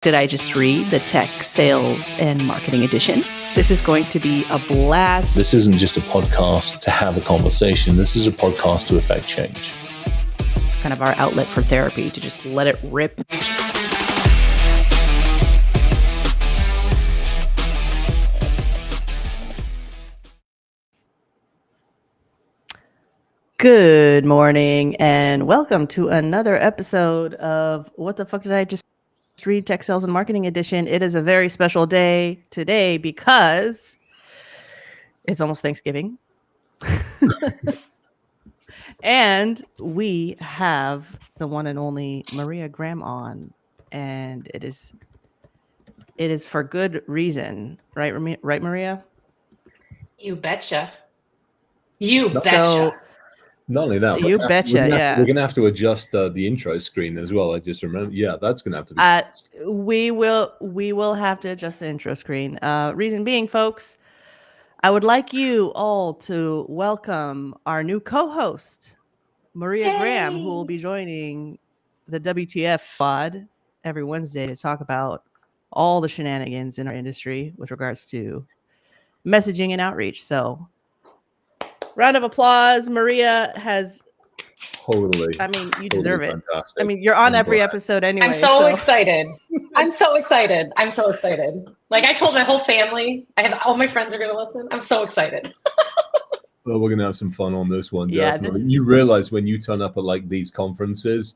Did I just read the tech sales and marketing edition? This is going to be a blast. This isn't just a podcast to have a conversation. This is a podcast to affect change. It's kind of our outlet for therapy, to just let it rip. Good morning and welcome to another episode of What the Fuck Did I Just Read Tech Sales and Marketing Edition. It is a very special day today because it's almost Thanksgiving. And we have the one and only Maria Graham on, and it is for good reason, right, Maria? You betcha. You So, betcha. Not only that, you betcha. We're gonna have to adjust the intro screen as well. I just remember, that's gonna have to be. We will have to adjust the intro screen. Reason being, folks, I would like you all to welcome our new co-host, Maria Graham, who will be joining the WTF pod every Wednesday to talk about all the shenanigans in our industry with regards to messaging and outreach. So, round of applause. Maria has Totally. I mean, you deserve it. Fantastic. I mean, you're on every episode anyway. I'm so excited. I'm so excited. Like, I told my whole family, all my friends are going to listen. I'm so excited. Well, we're gonna have some fun on this one. Yeah, definitely. You realize when you turn up at like these conferences,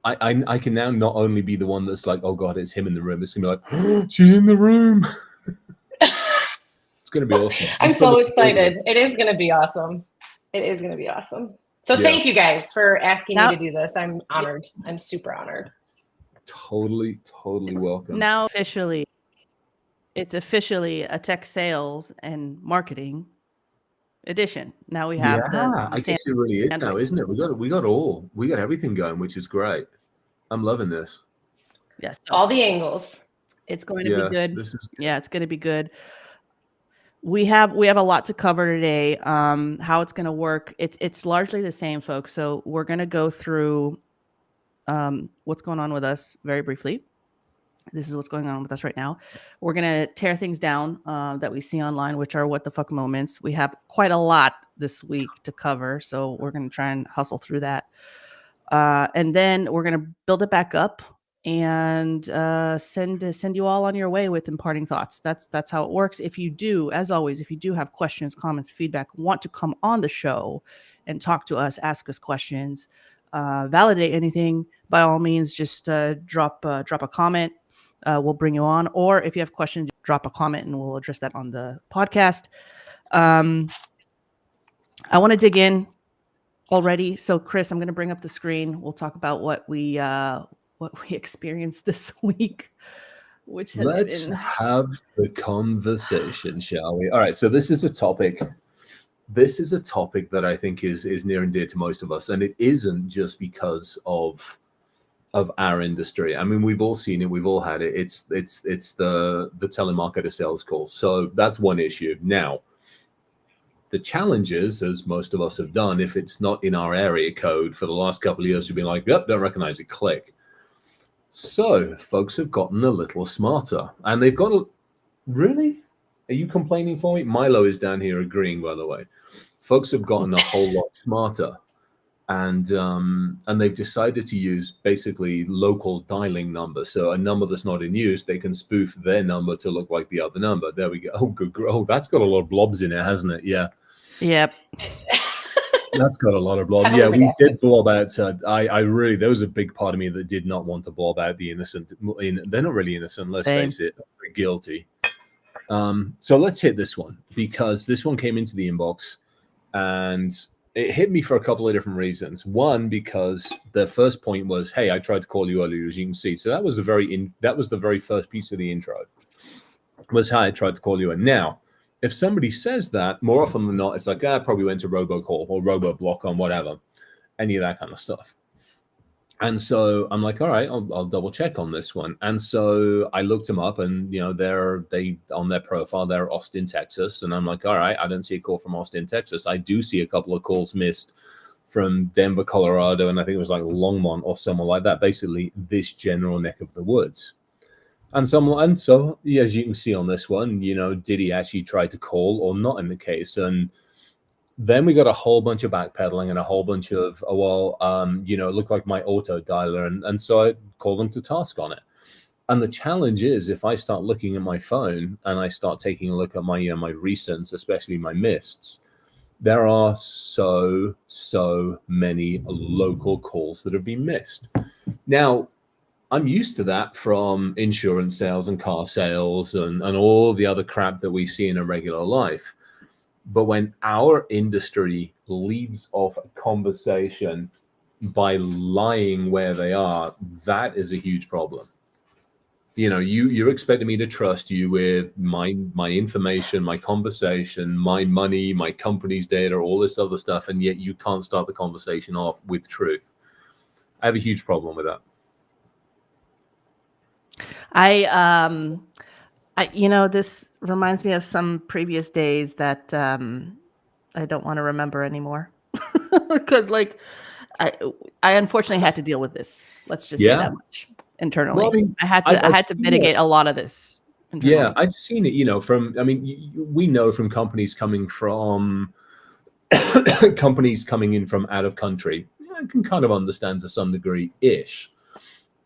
I can now not only be the one that's like, oh god, it's him in the room. It's gonna be like, oh, she's in the room. It's gonna be awesome. I'm so excited. It is gonna be awesome. So thank you guys for asking me to do this. I'm honored. I'm super honored. Totally welcome. Now it's officially a tech sales and marketing edition. Now we have I guess it really is now, isn't it? We got everything going, which is great. I'm loving this. Yes. All the angles. It's going to be good. It's going to be good. We have a lot to cover today. How it's going to work. It's largely the same, folks. So we're going to go through what's going on with us very briefly. This is what's going on with us right now. We're going to tear things down that we see online, which are what the fuck moments. We have quite a lot this week to cover, so we're going to try and hustle through that. And then we're going to build it back up and send you all on your way with imparting thoughts. That's how it works. If you do, as always, if you do have questions, comments, feedback, want to come on the show and talk to us, ask us questions, validate anything, by all means, just drop a comment. We'll bring you on. Or if you have questions, drop a comment and we'll address that on the podcast. I want to dig in already. So, Chris, I'm going to bring up the screen. We'll talk about what we experienced this week, which has Let's have the conversation, shall we? All right. So this is a topic that I think is near and dear to most of us, and it isn't just because of our industry. I mean, we've all seen it, we've all had it. It's the telemarketer sales call. So that's one issue. Now, the challenges, as most of us have done, if it's not in our area code for the last couple of years, we've been like, yep, don't recognize it, click. So folks have gotten a little smarter, and they've got really? Are you complaining for me? Milo is down here agreeing, by the way. Folks have gotten a whole lot smarter. And they've decided to use basically local dialing numbers. So a number that's not in use, they can spoof their number to look like the other number. There we go. Oh, good. Oh, that's got a lot of blobs in it, hasn't it? Yeah. Yep. That's got a lot of blobs. Yeah, we did blob out. There was a big part of me that did not want to blob out the innocent. They're not really innocent, let's face it. They're guilty. So let's hit this one, because this one came into the inbox and it hit me for a couple of different reasons. One, because the first point was, hey, I tried to call you earlier, as you can see. So that was the very first piece of the intro, was, hi, I tried to call you. And now, if somebody says that, more often than not, it's like, I probably went to robocall or roboblock on whatever, any of that kind of stuff. And so I'm like, all right, I'll double check on this one. And so I looked them up, and they on their profile, they're Austin, Texas. And I'm like, all right, I don't see a call from Austin, Texas. I do see a couple of calls missed from Denver, Colorado, and I think it was like Longmont or somewhere like that. Basically, this general neck of the woods. And so yeah, as you can see on this one, did he actually try to call or not in the case? And then we got a whole bunch of backpedaling and a whole bunch of, it looked like my auto dialer. And so I called them to task on it. And the challenge is, if I start looking at my phone and I start taking a look at my, my recents, especially my mists, there are so many local calls that have been missed. Now, I'm used to that from insurance sales and car sales and all the other crap that we see in a regular life. But when our industry leads off a conversation by lying where they are, that is a huge problem. You're expecting me to trust you with my information, my conversation, my money, my company's data, all this other stuff, and yet you can't start the conversation off with truth. I have a huge problem with that. This reminds me of some previous days that I don't want to remember anymore because I unfortunately had to deal with this. Let's just say that much internally. Well, I mean, I had to mitigate a lot of this internally. Yeah, I'd seen it, we know from companies coming from in from out of country. I can kind of understand to some degree-ish.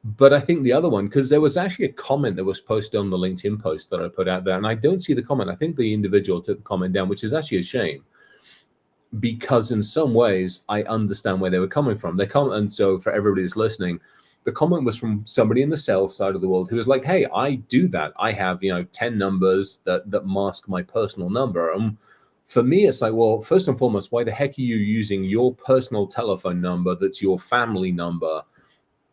But I think the other one, because there was actually a comment that was posted on the LinkedIn post that I put out there, and I don't see the comment. I think the individual took the comment down, which is actually a shame, because in some ways I understand where they were coming from. And so for everybody that's listening, the comment was from somebody in the sales side of the world who was like, hey, I do that. I have 10 numbers that mask my personal number. And for me, it's like, well, first and foremost, why the heck are you using your personal telephone number that's your family number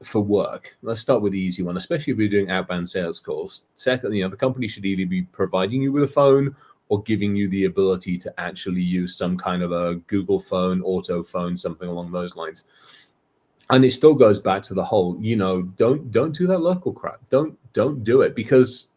for work? Let's start with the easy one, especially if you're doing outbound sales calls. Second, the company should either be providing you with a phone or giving you the ability to actually use some kind of a Google phone, auto phone, something along those lines. And it still goes back to the whole, don't do that local crap. Don't do it, because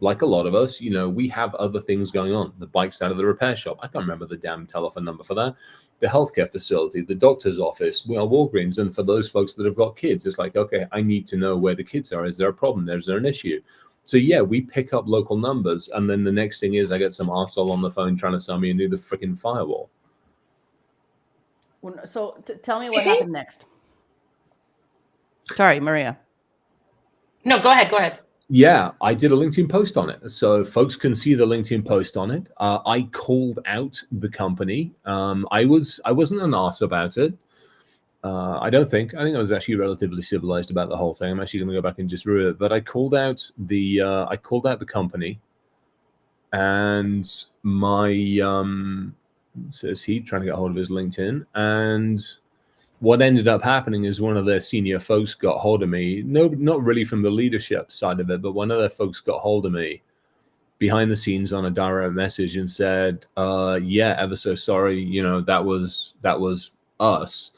like a lot of us, we have other things going on. The bike's out of the repair shop. I can't remember the damn telephone number for that. The healthcare facility, the doctor's office, Walgreens. And for those folks that have got kids, it's like, okay, I need to know where the kids are. Is there a problem? Is there an issue? So yeah, we pick up local numbers. And then the next thing is I get some arsehole on the phone trying to sell me a new freaking firewall. So tell me what happened next. Sorry, Maria. No, go ahead. Yeah, I did a LinkedIn post on it, so folks can see the LinkedIn post on it. I called out the company. I wasn't an arse about it. I think I was actually relatively civilized about the whole thing. I'm actually going to go back and just review it. But I called out the company, and my says he trying to get hold of his LinkedIn. And what ended up happening is one of their senior folks got hold of me. No, not really from the leadership side of it, but one of their folks got hold of me behind the scenes on a direct message and said, yeah, ever so sorry, that was us.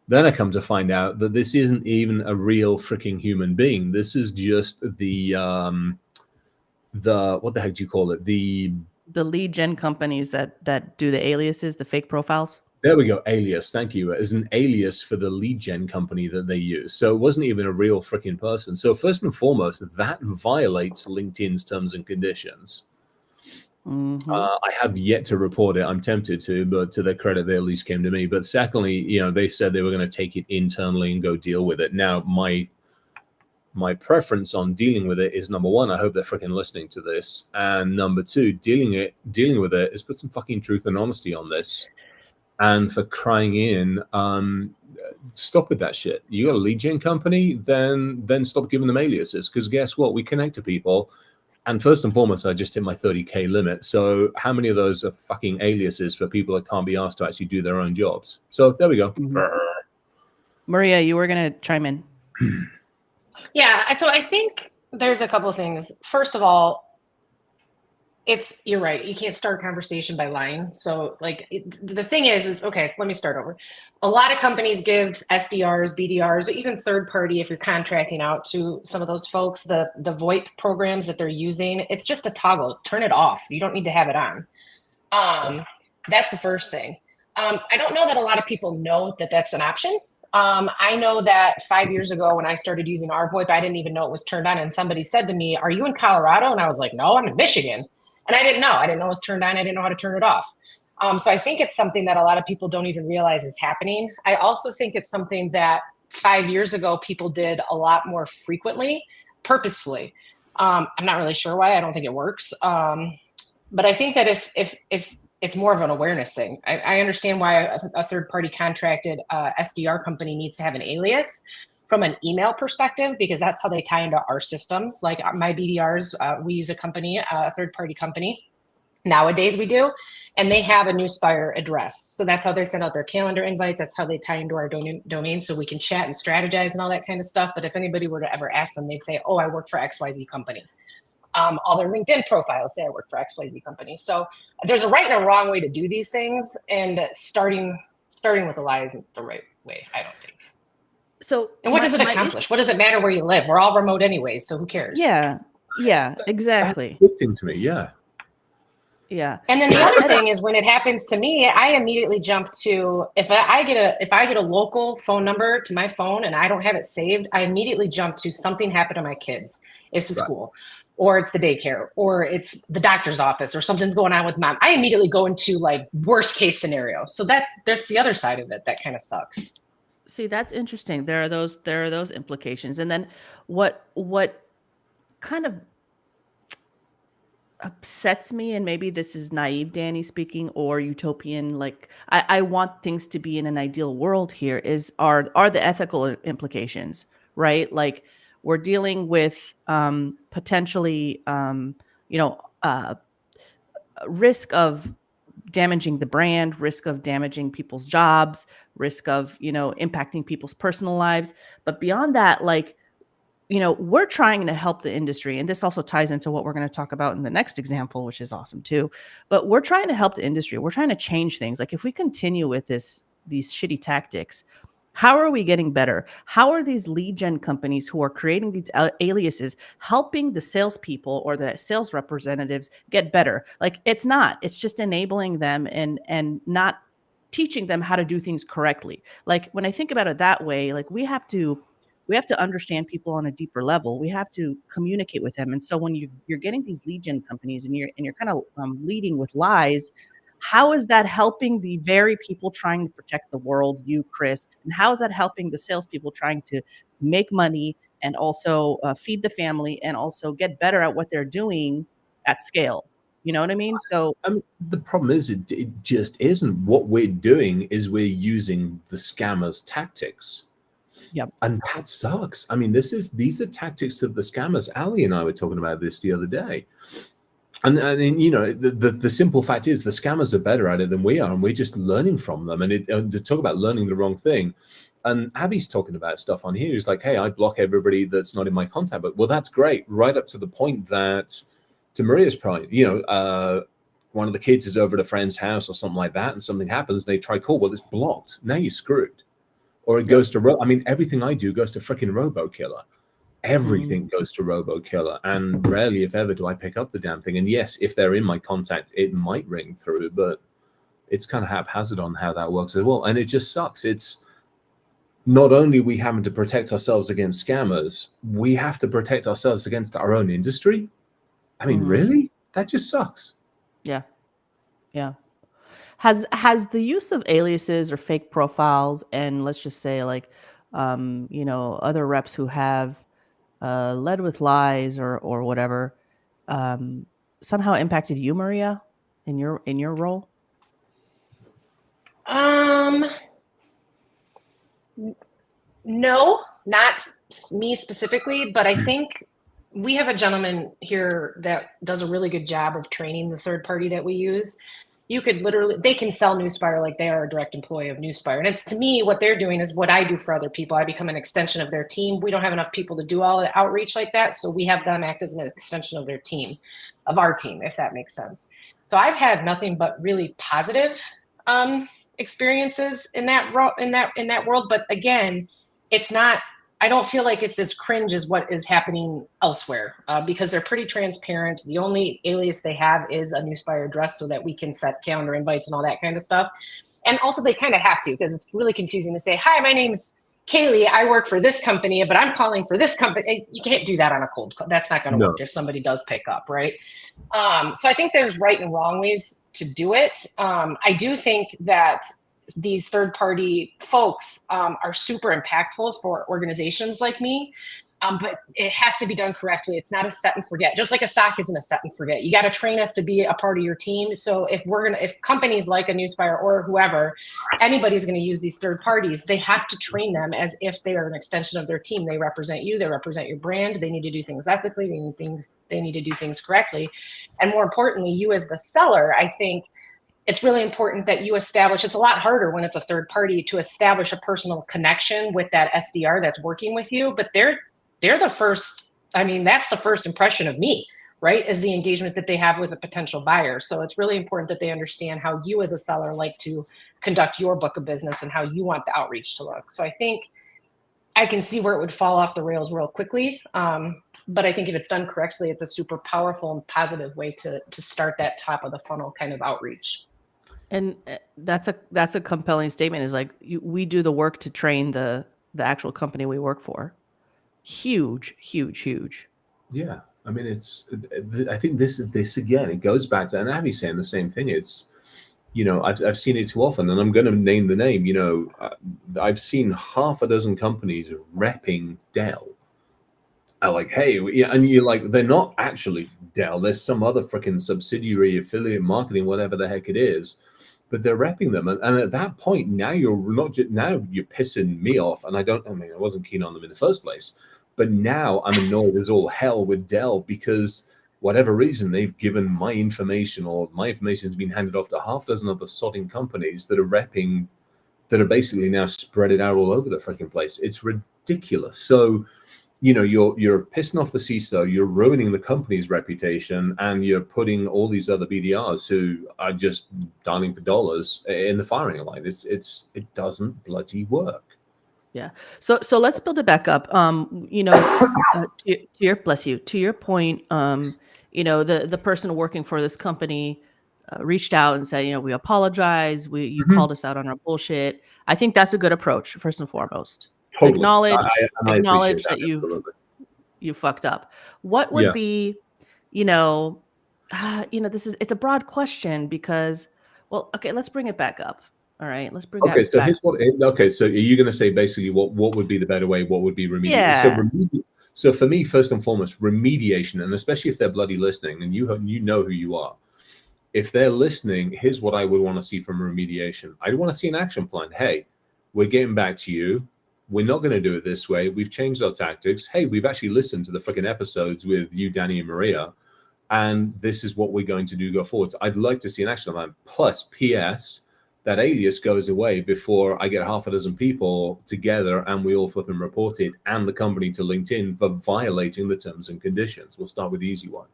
Then I come to find out that this isn't even a real freaking human being. This is just the what the heck do you call it? The lead gen companies that do the aliases, the fake profiles. There we go. Alias. Thank you. As an alias for the lead gen company that they use. So it wasn't even a real freaking person. So first and foremost, that violates LinkedIn's terms and conditions. Mm-hmm. I have yet to report it. I'm tempted to, but to their credit, they at least came to me. But secondly, they said they were going to take it internally and go deal with it. Now, my preference on dealing with it is, number one, I hope they're freaking listening to this. And number two, dealing with it is put some fucking truth and honesty on this. And for crying in, stop with that shit. You got a lead gen company, then stop giving them aliases. Because guess what? We connect to people. And first and foremost, I just hit my 30K limit. So how many of those are fucking aliases for people that can't be asked to actually do their own jobs? So there we go. Mm-hmm. Maria, you were going to chime in. Yeah. So I think there's a couple of things. First of all, you're right. You can't start a conversation by lying. So the thing is okay, so let me start over. A lot of companies give SDRs, BDRs, or even third party, if you're contracting out to some of those folks, the VoIP programs that they're using, it's just a toggle. Turn it off. You don't need to have it on. That's the first thing. I don't know that a lot of people know that that's an option. I know that 5 years ago when I started using our VoIP, I didn't even know it was turned on. And somebody said to me, "Are you in Colorado?" And I was like, "No, I'm in Michigan." And I didn't know. I didn't know it was turned on. I didn't know how to turn it off. So I think it's something that a lot of people don't even realize is happening. I also think it's something that 5 years ago people did a lot more frequently, purposefully. I'm not really sure why. I don't think it works. But I think that if it's more of an awareness thing. I understand why a third-party contracted SDR company needs to have an alias from an email perspective, because that's how they tie into our systems. Like my BDRs, we use a company, a third-party company. Nowadays we do, and they have a NewSpire address. So that's how they send out their calendar invites. That's how they tie into our domain, so we can chat and strategize and all that kind of stuff. But if anybody were to ever ask them, they'd say, "Oh, I work for XYZ company." All their LinkedIn profiles say I work for XYZ company. So there's a right and a wrong way to do these things, and starting with a lie isn't the right way, I don't think. So, and what does it accomplish? What does it matter where you live? We're all remote anyways, so who cares? Yeah, exactly. That's a good thing to me. Yeah. And then the other thing is, when it happens to me, I immediately jump to, if I get a local phone number to my phone and I don't have it saved, I immediately jump to something happened to my kids. It's the school, or it's the daycare, or it's the doctor's office, or something's going on with mom. I immediately go into like worst case scenario. So that's the other side of it that kind of sucks. See, that's interesting. There are those implications. And then what kind of upsets me, and maybe this is naive Danny speaking, or utopian, like I want things to be in an ideal world here, are the ethical implications, right? Like we're dealing with potentially risk of damaging the brand, risk of damaging people's jobs, risk of impacting people's personal lives. But beyond that, like, we're trying to help the industry. And this also ties into what we're going to talk about in the next example, which is awesome too. But we're trying to help the industry. We're trying to change things. Like if we continue with these shitty tactics, how are we getting better? How are these lead gen companies who are creating these aliases helping the salespeople or the sales representatives get better? Like it's not. It's just enabling them and not teaching them how to do things correctly. Like when I think about it that way, like we have to understand people on a deeper level. We have to communicate with them. And so when you're getting these lead gen companies and you're kind of leading with lies, how is that helping the very people trying to protect the world, you, Chris? And how is that helping the salespeople trying to make money and also feed the family and also get better at what they're doing at scale? You know what I mean? So the problem is it just isn't. What we're doing is we're using the scammers' tactics. Yep. And that sucks. I mean, these are tactics of the scammers. Ali and I were talking about this the other day. And the simple fact is the scammers are better at it than we are, and we're just learning from them. And to talk about learning the wrong thing, and Avi's talking about stuff on here. He's like, "Hey, I block everybody that's not in my contact book." Well, that's great, right up to the point that, to Maria's point, one of the kids is over at a friend's house or something like that, and something happens. They try call, well, it's blocked. Now you're screwed. Or it goes to everything I do goes to freaking RoboKiller. Everything goes to RoboKiller, and rarely, if ever, do I pick up the damn thing. And yes, if they're in my contact, it might ring through, but it's kind of haphazard on how that works as well. And it just sucks. It's not only we having to protect ourselves against scammers, we have to protect ourselves against our own industry. I mean, really? That just sucks. Yeah. Has the use of aliases or fake profiles, and let's just say like, other reps who have led with lies or whatever, somehow impacted you, Maria, in your role? No, not me specifically, but I think we have a gentleman here that does a really good job of training the third party that we use. They can sell NewSpire like they are a direct employee of NewSpire. And it's, to me, what they're doing is what I do for other people. I become an extension of their team. We don't have enough people to do all the outreach like that. So we have them act as an extension of their team, of our team, if that makes sense. So I've had nothing but really positive experiences in that world. But again, it's not, I don't feel like it's as cringe as what is happening elsewhere, because they're pretty transparent. The only alias they have is a NewSpire address so that we can set calendar invites and all that kind of stuff. And also they kind of have to, because it's really confusing to say, "Hi, my name's Kaylee, I work for this company, but I'm calling for this company. You can't do that on a cold call. That's not going to work if somebody does pick up, right? So I think there's right and wrong ways to do it. I do think that these third-party folks are super impactful for organizations like me. But it has to be done correctly. It's not a set and forget. Just like a SOC isn't a set and forget. You got to train us to be a part of your team. So if companies like a Newsfire or whoever, anybody's going to use these third parties, they have to train them as if they are an extension of their team. They represent you. They represent your brand. They need to do things ethically. They need to do things correctly. And more importantly, you as the seller, I think it's really important that you establish, it's a lot harder when it's a third party to establish a personal connection with that SDR that's working with you, but they're the first, that's the first impression of me, right? Is the engagement that they have with a potential buyer. So it's really important that they understand how you as a seller like to conduct your book of business and how you want the outreach to look. So I think I can see where it would fall off the rails real quickly. But I think if it's done correctly, it's a super powerful and positive way to start that top of the funnel kind of outreach. And that's a compelling statement, is like, we do the work to train the actual company we work for. Huge. Yeah. I mean, I think this again, it goes back to, and Abby's saying the same thing. It's, I've seen it too often, and I'm going to name the name. I've seen half a dozen companies repping Dell. Like, hey, and you're like, they're not actually Dell. There's some other freaking subsidiary, affiliate marketing, whatever the heck it is, but they're repping them. And at that point, now you're pissing me off. And I wasn't keen on them in the first place, but now I'm annoyed as all hell with Dell because whatever reason they've given my information, or my information has been handed off to half a dozen other sodding companies that are basically now spread it out all over the freaking place. It's ridiculous. So, you're pissing off the CISO, you're ruining the company's reputation, and you're putting all these other BDRs who are just dialing for dollars in the firing line. It doesn't bloody work. Yeah. So let's build it back up. To your point, the person working for this company reached out and said, we apologize. You called us out on our bullshit. I think that's a good approach, first and foremost. Totally. Acknowledge that you fucked up. What would be, it's a broad question because, well, okay, let's bring it back up. All right, let's bring it back. So are you going to say basically what would be the better way? What would be remediation? Yeah. So for me, first and foremost, remediation, and especially if they're bloody listening, and you know who you are. If they're listening, here's what I would want to see from remediation. I'd want to see an action plan. Hey, we're getting back to you. We're not going to do it this way. We've changed our tactics. Hey, we've actually listened to the freaking episodes with you, Danny, and Maria, and this is what we're going to do go forward. So I'd like to see an action plan. Plus, P.S., that alias goes away before I get half a dozen people together and we all flip and report it and the company to LinkedIn for violating the terms and conditions. We'll start with the easy one.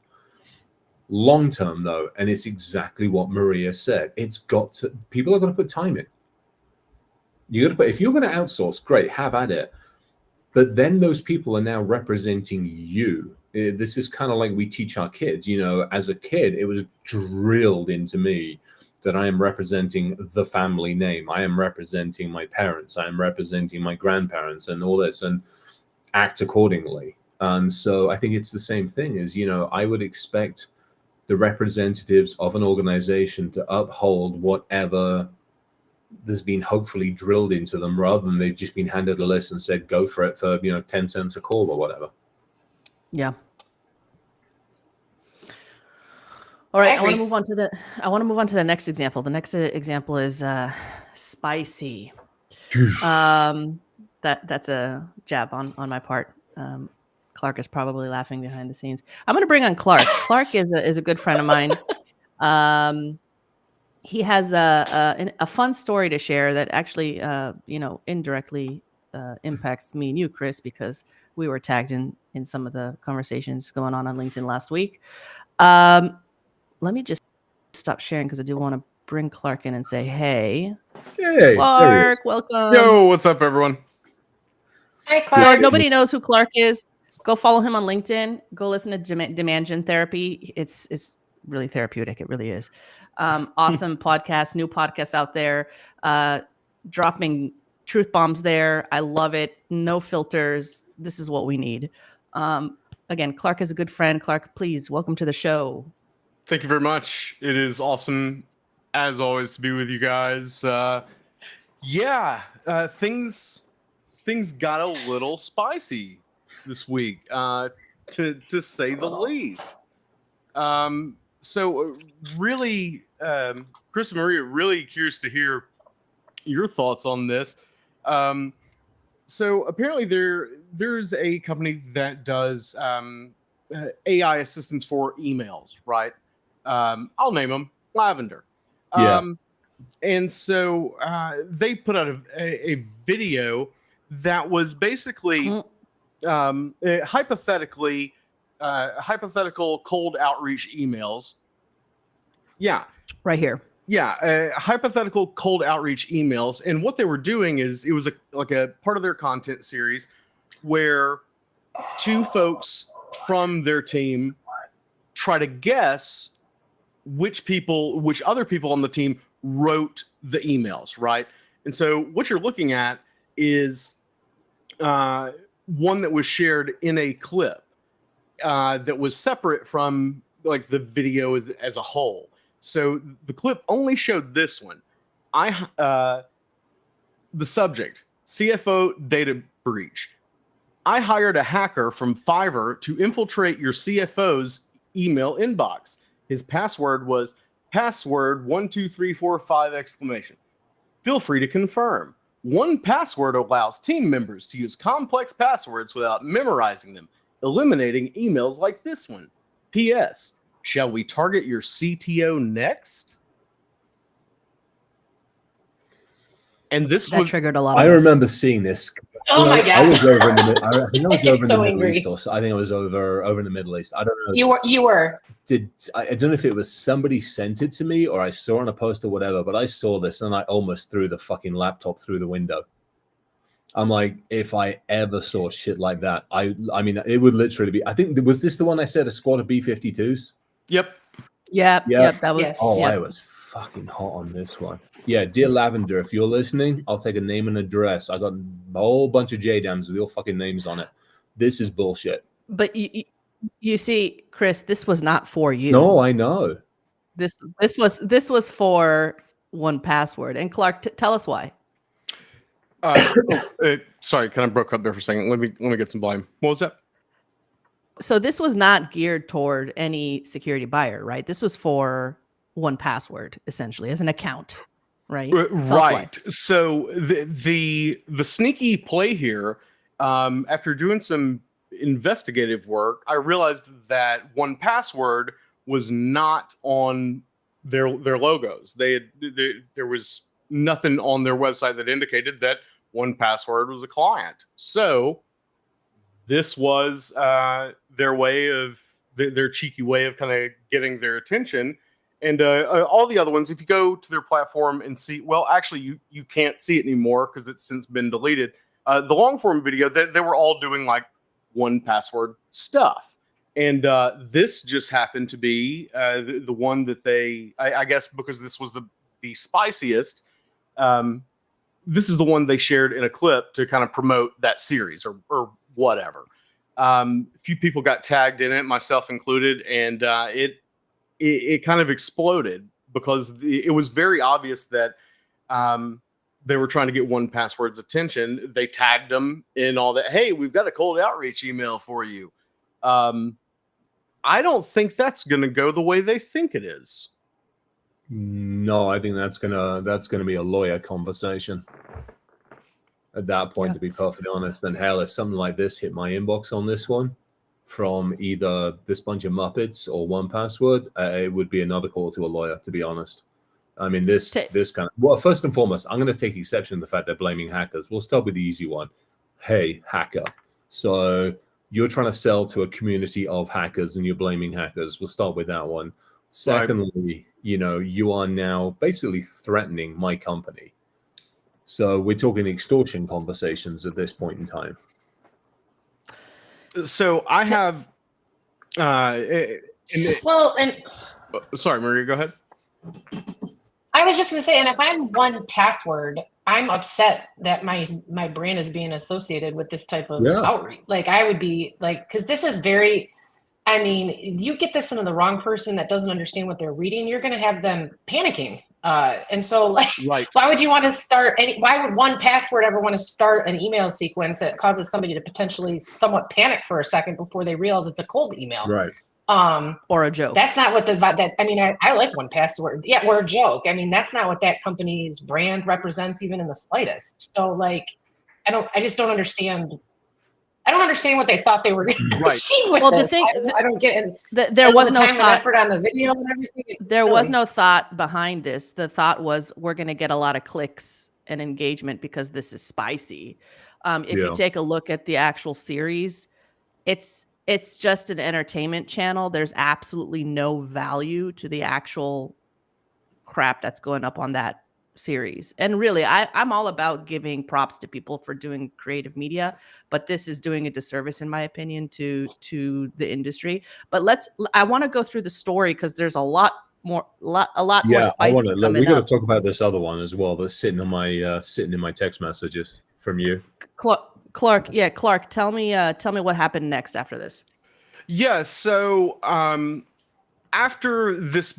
Long term, though, and it's exactly what Maria said. People are going to put time in. If you're going to outsource, great, have at it. But then those people are now representing you. This is kind of like we teach our kids. As a kid, it was drilled into me that I am representing the family name. I am representing my parents. I am representing my grandparents and all this, and act accordingly. And so I think it's the same thing as, I would expect the representatives of an organization to uphold whatever there's been hopefully drilled into them, rather than they've just been handed a list and said, go for it for, 10 cents a call or whatever. Yeah. All right. I want to move on to the next example. The next example is spicy. That's a jab on my part. Clark is probably laughing behind the scenes. I'm going to bring on Clark. Clark is a good friend of mine. He has a fun story to share that actually, indirectly impacts me and you, Chris, because we were tagged in some of the conversations going on LinkedIn last week. Let me just stop sharing because I do want to bring Clark in and say, hey, Clark, welcome. Yo, what's up, everyone? Hi, Clark. So if nobody knows who Clark is, go follow him on LinkedIn. Go listen to Demand Gen Therapy. It's really therapeutic. It really is. Awesome podcast, new podcast out there, dropping truth bombs there. I love it. No filters. This is what we need. Again, Clark is a good friend. Clark, please welcome to the show. Thank you very much. It is awesome, as always, to be with you guys. Things got a little spicy this week, to say the least. So really, Chris and Maria, really curious to hear your thoughts on this. So apparently there's a company that does AI assistance for emails, right? I'll name them Lavender. And so they put out a video that was basically hypothetical cold outreach emails. Yeah. Right here. Yeah, hypothetical cold outreach emails. And what they were doing is it was like a part of their content series where two folks from their team try to guess which other people on the team wrote the emails, right? And so what you're looking at is one that was shared in a clip that was separate from like the video as a whole. So the clip only showed this one. The subject, CFO data breach. I hired a hacker from Fiverr to infiltrate your CFO's email inbox. His password was password12345! Feel free to confirm. 1Password allows team members to use complex passwords without memorizing them, eliminating emails like this one. P.S. Shall we target your CTO next? And that triggered a lot. I remember seeing this. Oh my god! I was over in the. I think I was over in so the angry. Middle East, or I think I was over in the Middle East. I don't know. You were. I don't know if it was somebody sent it to me or I saw on a post or whatever, but I saw this and I almost threw the fucking laptop through the window. I'm like, if I ever saw shit like that, I mean, it would literally be. I think was this the one I said, a squad of B-52s? Yep. Yep. That was. Yes. Oh, I was fucking hot on this one. Yeah, dear Lavender, if you're listening, I'll take a name and address. I got a whole bunch of JDAMs with your fucking names on it. This is bullshit. But you see, Chris, this was not for you. No, I know. This was for 1Password. And Clark, tell us why. Sorry, kind of broke up there for a second. Let me get some volume. What was that? So this was not geared toward any security buyer, right? This was for 1Password, essentially, as an account, right? Right. So the sneaky play here, after doing some investigative work, I realized that 1Password was not on their logos. There was nothing on their website that indicated that 1Password was a client. So this was their way of their cheeky way of kind of getting their attention. And all the other ones, if you go to their platform and see, well, actually you can't see it anymore because it's since been deleted. The long form video, they were all doing like 1Password stuff. And this just happened to be the one that I guess because this was the spiciest, this is the one they shared in a clip to kind of promote that series or whatever. Few people got tagged in it, myself included, and it kind of exploded because it was very obvious that they were trying to get 1Password's attention. They tagged them in all that. Hey, we've got a cold outreach email for you. I don't think that's going to go the way they think it is. No, I think that's gonna be a lawyer conversation at that point, to be perfectly honest. And hell, if something like this hit my inbox on this one from either this bunch of Muppets or 1Password, it would be another call to a lawyer, to be honest. I mean, this kind of, well, first and foremost, I'm going to take exception to the fact they're blaming hackers. We'll start with the easy one. Hey, hacker. So you're trying to sell to a community of hackers and you're blaming hackers. We'll start with that one. Secondly, you are now basically threatening my company. So we're talking extortion conversations at this point in time. So I have, sorry, Maria, go ahead. I was just gonna say, and if I'm 1Password, I'm upset that my brand is being associated with this type of outreach. Like I would be like, because this is very. I mean, you get this into the wrong person that doesn't understand what they're reading, you're going to have them panicking. And so, like, why would you want to start why would 1Password ever want to start an email sequence that causes somebody to potentially somewhat panic for a second before they realize it's a cold email? Right. Or a joke. That's not what I mean, I like 1Password. Yeah, or a joke. I mean, that's not what that company's brand represents even in the slightest. So like, I just don't understand. I don't understand what they thought they were going to achieve with this. I don't get it. There was no time thought, and effort on the video and everything. There was no thought behind this. The thought was we're going to get a lot of clicks and engagement because this is spicy. If you take a look at the actual series, it's just an entertainment channel. There's absolutely no value to the actual crap that's going up on that series. And really, I'm all about giving props to people for doing creative media, but this is doing a disservice, in my opinion, to the industry. But I want to go through the story because there's a lot more spicy we got to talk about this other one as well that's sitting in my text messages from you. Clark, tell me what happened next after this. Yeah, so after this,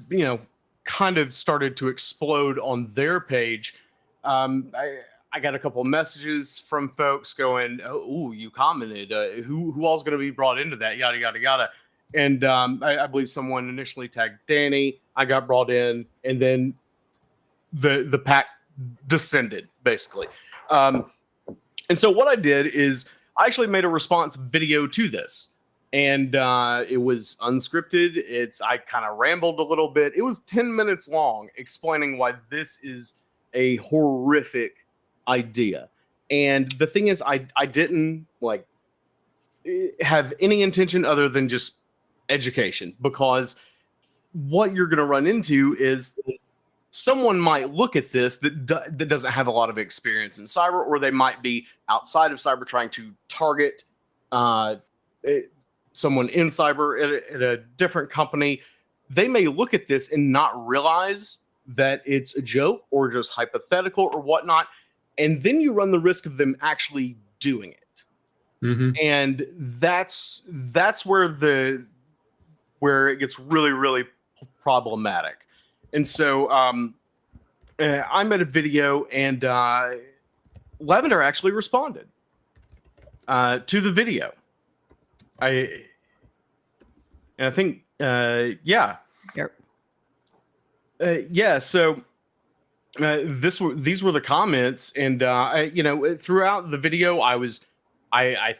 kind of started to explode on their page, I got a couple of messages from folks going, "Oh, you commented. Who all's going to be brought into that? Yada yada yada." And I believe someone initially tagged Danny. I got brought in, and then the pack descended basically. And so what I did is I actually made a response video to this. And it was unscripted. I kind of rambled a little bit. It was 10 minutes long explaining why this is a horrific idea. And the thing is, I didn't have any intention other than just education, because what you're going to run into is someone might look at this that doesn't have a lot of experience in cyber, or they might be outside of cyber trying to target someone in cyber at a different company. They may look at this and not realize that it's a joke or just hypothetical or whatnot. And then you run the risk of them actually doing it. Mm-hmm. And that's where it gets really, really problematic. And so I made a video, and Lavender actually responded to the video. I think, yeah. Yep. Yeah. So these were the comments, and throughout the video, I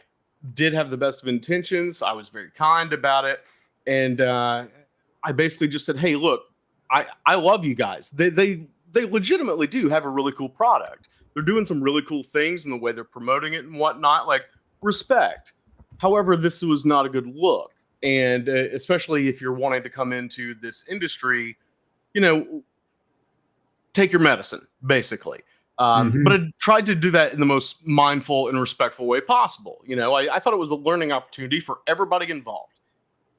did have the best of intentions. I was very kind about it, and I basically just said, "Hey, look, I love you guys. They legitimately do have a really cool product. They're doing some really cool things in the way they're promoting it and whatnot. Like, respect. However, this was not a good look. And especially if you're wanting to come into this industry, take your medicine, basically. But I tried to do that in the most mindful and respectful way possible. I thought it was a learning opportunity for everybody involved.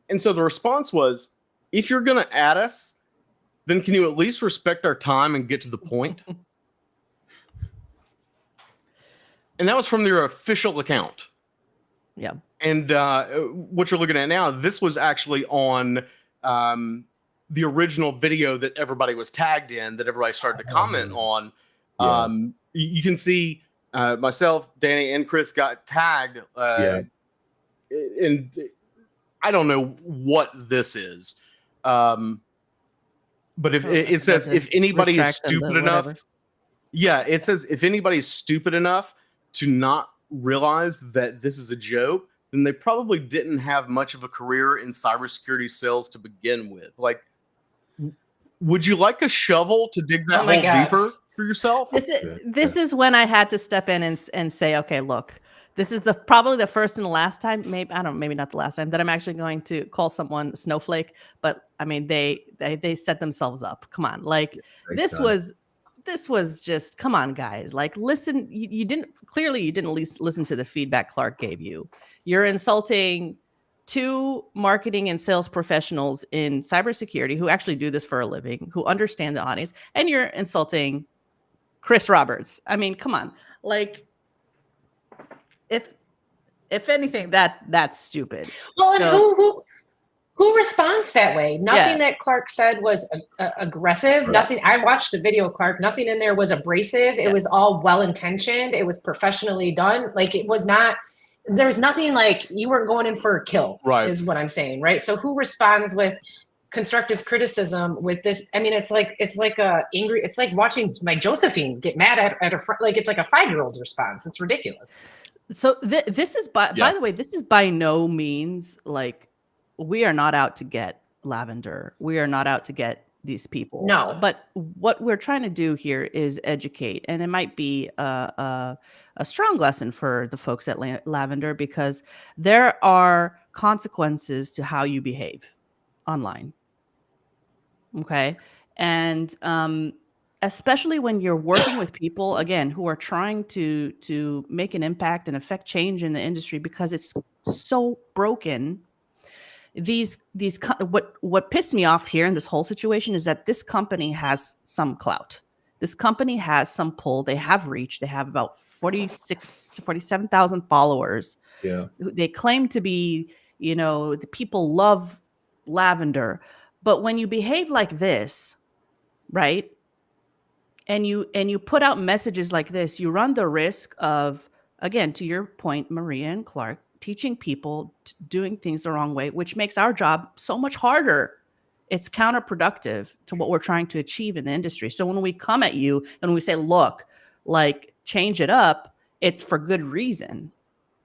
And so the response was, if you're going to add us, then can you at least respect our time and get to the point? And that was from their official account. Yeah. And what you're looking at now, this was actually on the original video that everybody was tagged in, that everybody started to comment on. Yeah. You can see myself, Danny, and Chris got tagged. And I don't know what this is. But if it says, if anybody is stupid enough. Yeah, it says, if anybody's stupid enough to not realize that this is a joke, then they probably didn't have much of a career in cybersecurity sales to begin with. Like, would you like a shovel to dig that hole deeper for yourself? This is when I had to step in and say, okay, look, this is probably the first and the last time, maybe not the last time, that I'm actually going to call someone snowflake. But I mean, they set themselves up. Come on, like this was just, come on, guys. Like, listen, you didn't at least listen to the feedback Clark gave you. You're insulting two marketing and sales professionals in cybersecurity who actually do this for a living, who understand the audience, and you're insulting Chris Roberts. I mean, come on. Like, if anything, that's stupid. Well, and who responds that way? Nothing that Clark said was aggressive. Right. Nothing. I watched the video, Clark. Nothing in there was abrasive. It was all well-intentioned. It was professionally done. Like, it was not, there was nothing like you weren't going in for a kill, right, is what I'm saying, right? So who responds with constructive criticism with this? I mean, it's like angry. It's like watching my Josephine get mad at a like, it's like a 5-year-old's response. It's ridiculous. So this is, by the way, this is by no means like, we are not out to get Lavender. We are not out to get these people. No. But what we're trying to do here is educate. And it might be a strong lesson for the folks at Lavender, because there are consequences to how you behave online. Okay. And especially when you're working with people, again, who are trying to make an impact and affect change in the industry, because it's so broken. What pissed me off here in this whole situation is that this company has some clout. This company has some pull. They have reach. They have about 47,000 followers. Yeah. They claim to be, the people love Lavender. But when you behave like this, right? And you put out messages like this, you run the risk of, again, to your point, Maria and Clark, teaching people doing things the wrong way, which makes our job so much harder. It's counterproductive to what we're trying to achieve in the industry. So when we come at you and we say, look, like, change it up, it's for good reason.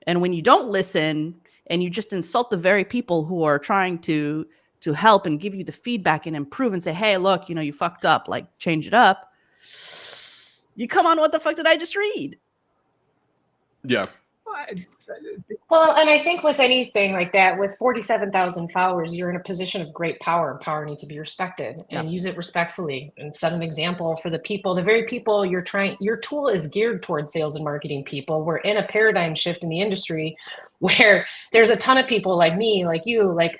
And when you don't listen and you just insult the very people who are trying to help and give you the feedback and improve and say, hey, look, you fucked up, like, change it up. You come on, what the fuck did I just read? Yeah. Well, and I think with anything like that, with 47,000 followers, you're in a position of great power, and power needs to be respected, and use it respectfully and set an example for the people, the very people your tool is geared towards sales and marketing people. We're in a paradigm shift in the industry where there's a ton of people like me, like you, like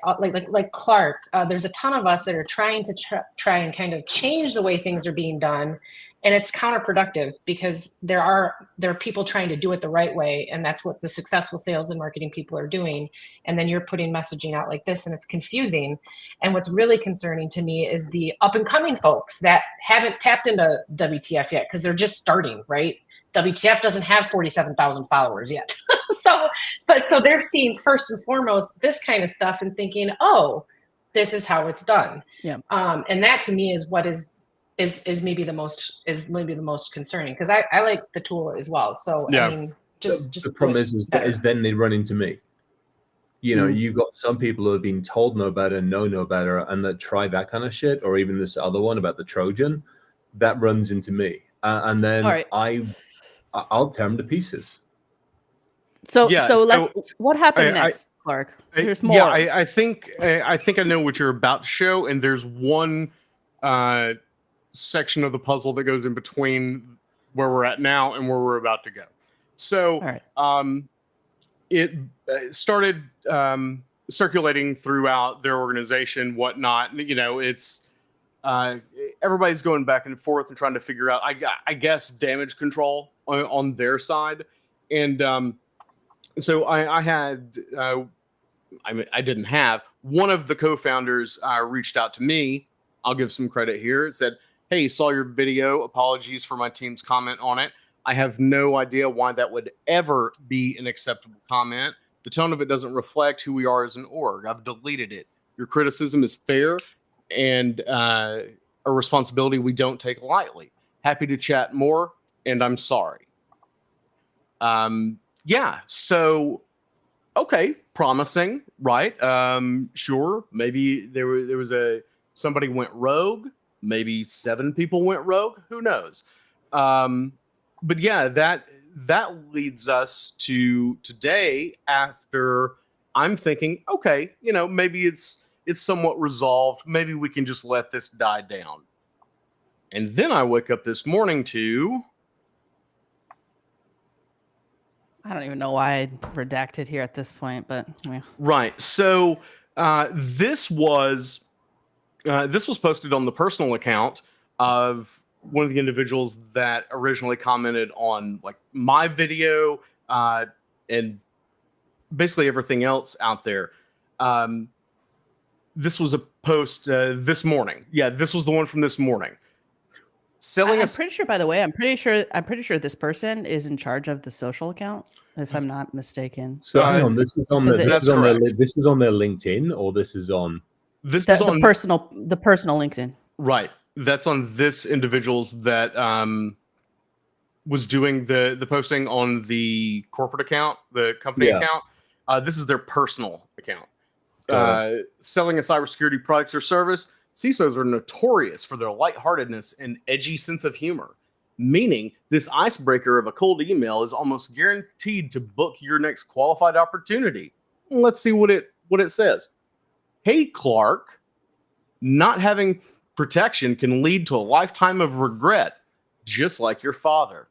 Clark. There's a ton of us that are trying to try and kind of change the way things are being done. And it's counterproductive, because there are people trying to do it the right way. And that's what the successful sales and marketing people are doing. And then you're putting messaging out like this, and it's confusing. And what's really concerning to me is the up and coming folks that haven't tapped into WTF yet, because they're just starting, right? WTF doesn't have 47,000 followers yet. So they're seeing first and foremost this kind of stuff and thinking, oh, this is how it's done. Yeah. And that to me is what is maybe the most concerning, because I like the tool as well. So I mean, just the problem is then they run into me. You've got some people who have been told no better, know better, and that try that kind of shit, or even this other one about the Trojan, that runs into me, and then I'll tear them to pieces. So what happened next, Clark? There's more. Yeah, I think I know what you're about to show, and there's one section of the puzzle that goes in between where we're at now and where we're about to go. So it started circulating throughout their organization, whatnot. It's everybody's going back and forth and trying to figure out, I guess, damage control on their side. And so I had, I didn't have, one of the co-founders reached out to me. I'll give some credit here. It said, hey, saw your video. Apologies for my team's comment on it. I have no idea why that would ever be an acceptable comment. The tone of it doesn't reflect who we are as an org. I've deleted it. Your criticism is fair and a responsibility we don't take lightly. Happy to chat more, and I'm sorry. So, okay, promising, right? Sure, maybe there was somebody went rogue. Maybe 7 people went rogue. Who knows? But yeah, that leads us to today, after I'm thinking, okay, maybe it's somewhat resolved. Maybe we can just let this die down. And then I wake up this morning to I don't even know why I redacted here at this point, but yeah. Right. So this was posted on the personal account of one of the individuals that originally commented on like my video and basically everything else out there. This was a post this morning. Yeah, this was the one from this morning. I'm pretty sure, by the way, I'm pretty sure this person is in charge of the social account, if I'm not mistaken. So hang on, this is on their LinkedIn, or this is on the personal LinkedIn. Right. That's on this individual's that was doing the posting on the corporate account, the company account. This is their personal account. Selling a cybersecurity product or service, CISOs are notorious for their lightheartedness and edgy sense of humor, meaning this icebreaker of a cold email is almost guaranteed to book your next qualified opportunity. Let's see what it says. Hey, Clark, not having protection can lead to a lifetime of regret, just like your father.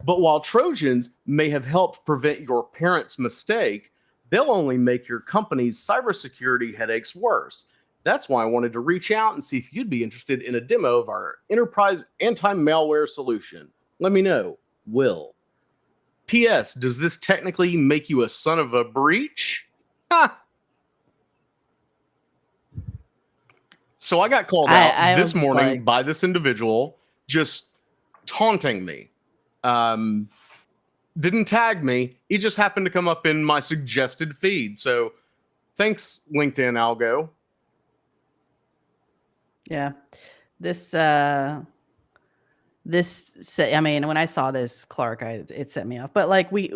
But while Trojans may have helped prevent your parents' mistake, they'll only make your company's cybersecurity headaches worse. That's why I wanted to reach out and see if you'd be interested in a demo of our enterprise anti-malware solution. Let me know. Will. P.S. Does this technically make you a son of a breach? Ha! So I got called out this morning by this individual just taunting me. Didn't tag me. He just happened to come up in my suggested feed. So thanks, LinkedIn algo. Yeah. I mean, when I saw this, Clark, it set me off. But like we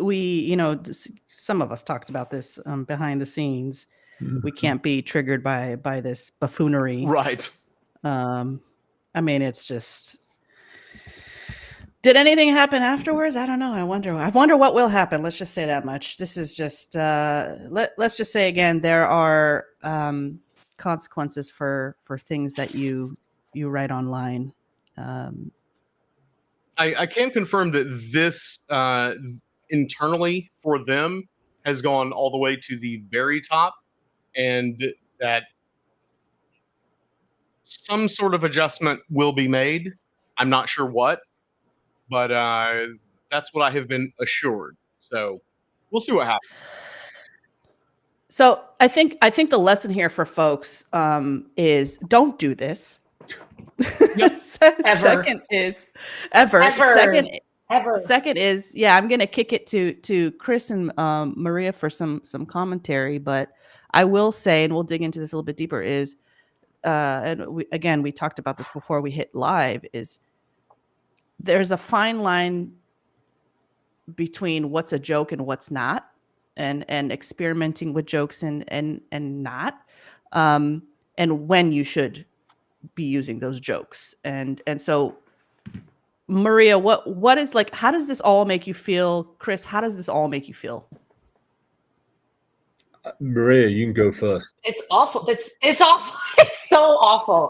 some of us talked about this behind the scenes. We can't be triggered by this buffoonery. Right. I mean, it's just. Did anything happen afterwards? I don't know. I wonder what will happen. Let's just say that much. This is just let's just say again, there are consequences for things that you write online. I can confirm that this internally for them has gone all the way to the very top, and that some sort of adjustment will be made. I'm not sure what, but that's what I have been assured. So we'll see what happens. So I think the lesson here for folks is don't do this. Yep. Second is Second is I'm gonna kick it to Chris and Maria for some commentary, but I will say, and we'll dig into this a little bit deeper, is and we talked about this before we hit live, is there's a fine line between what's a joke and what's not, and experimenting with jokes and not, and when you should be using those jokes. And so Maria, what is, like, how does this all make you feel? Chris, how does this all make you feel? Maria, you can go first. It's awful. It's awful. It's so awful.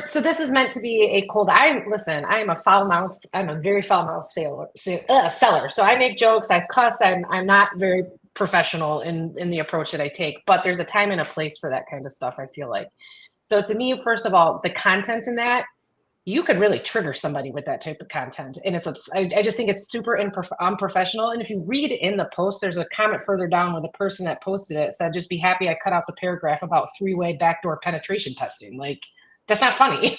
So this is meant to be a cold. I'm a very foul mouth seller. So I make jokes. I cuss. I'm not very professional in the approach that I take. But there's a time and a place for that kind of stuff, I feel like. So to me, first of all, the content in that, you could really trigger somebody with that type of content. And I just think it's super unprofessional. And if you read in the post, there's a comment further down where the person that posted it said, just be happy I cut out the paragraph about 3-way backdoor penetration testing. Like, that's not funny.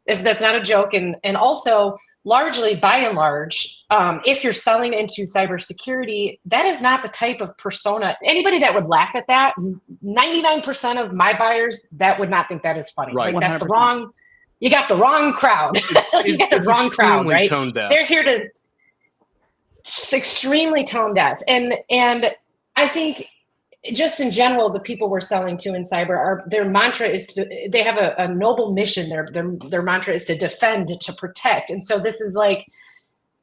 That's not a joke. And also, largely, by and large, if you're selling into cybersecurity, that is not the type of persona. Anybody that would laugh at that, 99% of my buyers, that would not think that is funny. Right. Like, that's the wrong. You got the wrong crowd. You got the wrong crowd, right? Tone deaf. They're here to. It's extremely tone deaf, and I think just in general, the people we're selling to in cyber their mantra is they have a noble mission. Their mantra is to defend, to protect, and so this is like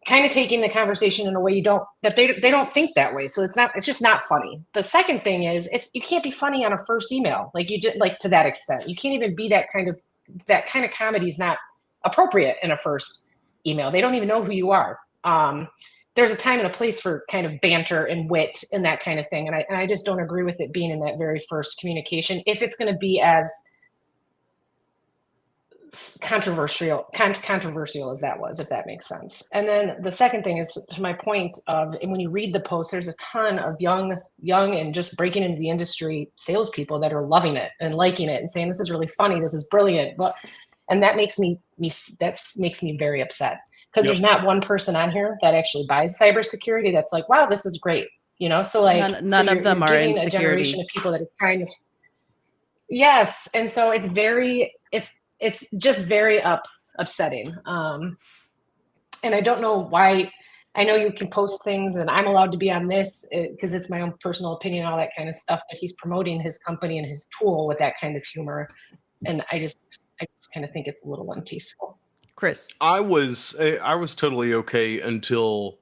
kind of taking the conversation in a way they don't think that way. So it's just not funny. The second thing is you can't be funny on a first email, like you just like to that extent. You can't even be that kind of comedy is not appropriate in a first email. They don't even know who you are. there's a time and a place for kind of banter and wit and that kind of thing. And I just don't agree with it being in that very first communication if it's going to be as controversial as that was, if that makes sense. And then the second thing is, to my point of, and when you read the post, there's a ton of young and just breaking into the industry salespeople that are loving it and liking it and saying, this is really funny, this is brilliant. But and that makes me very upset, because there's not one person on here that actually buys cybersecurity that's like, wow, this is great. So like none of them are in a security. Generation of people that are trying to. Yes, and so it's just very upsetting. And I don't know why. I know you can post things and I'm allowed to be on this because it's my own personal opinion, all that kind of stuff, but he's promoting his company and his tool with that kind of humor. And I just kind of think it's a little untasteful. Chris. I was totally okay until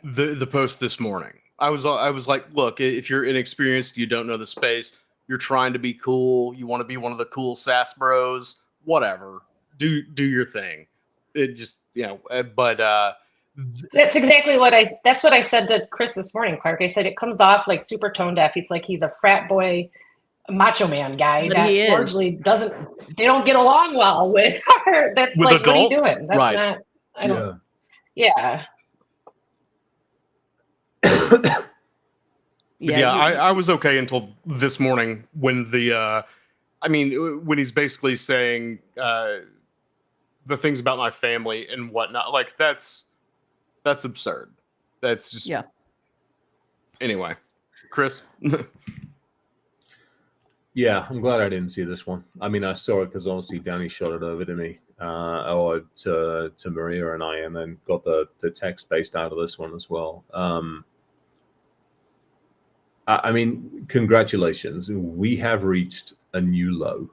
the post this morning. I was like, look, if you're inexperienced, you don't know the space, you're trying to be cool, you want to be one of the cool SaaS bros, whatever, do your thing. It just, but that's exactly what that's what I said to Chris this morning, Clark. I said it comes off like super tone deaf. It's like he's a frat boy, macho man guy But that he is. largely they don't get along well with her. That's with like, adults? What are you doing? That's right. not, I don't, Yeah. Yeah, I was okay until this morning when when he's basically saying the things about my family and whatnot. Like that's absurd. That's just, yeah. Anyway, Chris. Yeah, I'm glad I didn't see this one. I mean, I saw it because obviously Danny shot it over to me, or to Maria and I, and then got the text based out of this one as well. I mean, congratulations. We have reached a new low.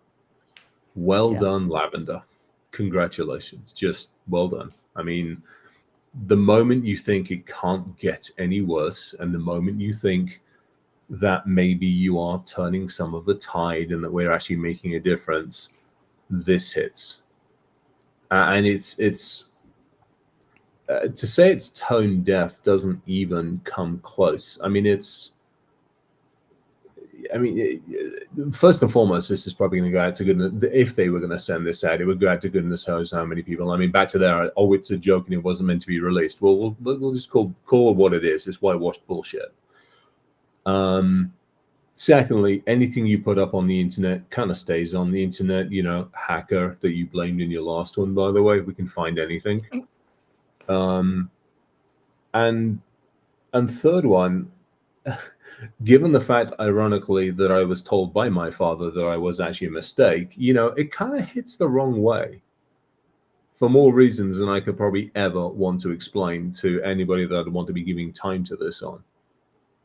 Well done, Lavender. Congratulations. Just well done. I mean, the moment you think it can't get any worse, and the moment you think that maybe you are turning some of the tide and that we're actually making a difference, this hits. And it's to say it's tone deaf doesn't even come close. First and foremost, this is probably going to go out to goodness. If they were going to send this out, it would go out to goodness knows how many people. I mean, back to there, oh, it's a joke and it wasn't meant to be released. Well, we'll just call it what it is. It's whitewashed bullshit. Secondly, anything you put up on the internet kind of stays on the internet. Hacker that you blamed in your last one, by the way, we can find anything. And third one, given the fact, ironically, that I was told by my father that I was actually a mistake, it kind of hits the wrong way for more reasons than I could probably ever want to explain to anybody that I'd want to be giving time to this on.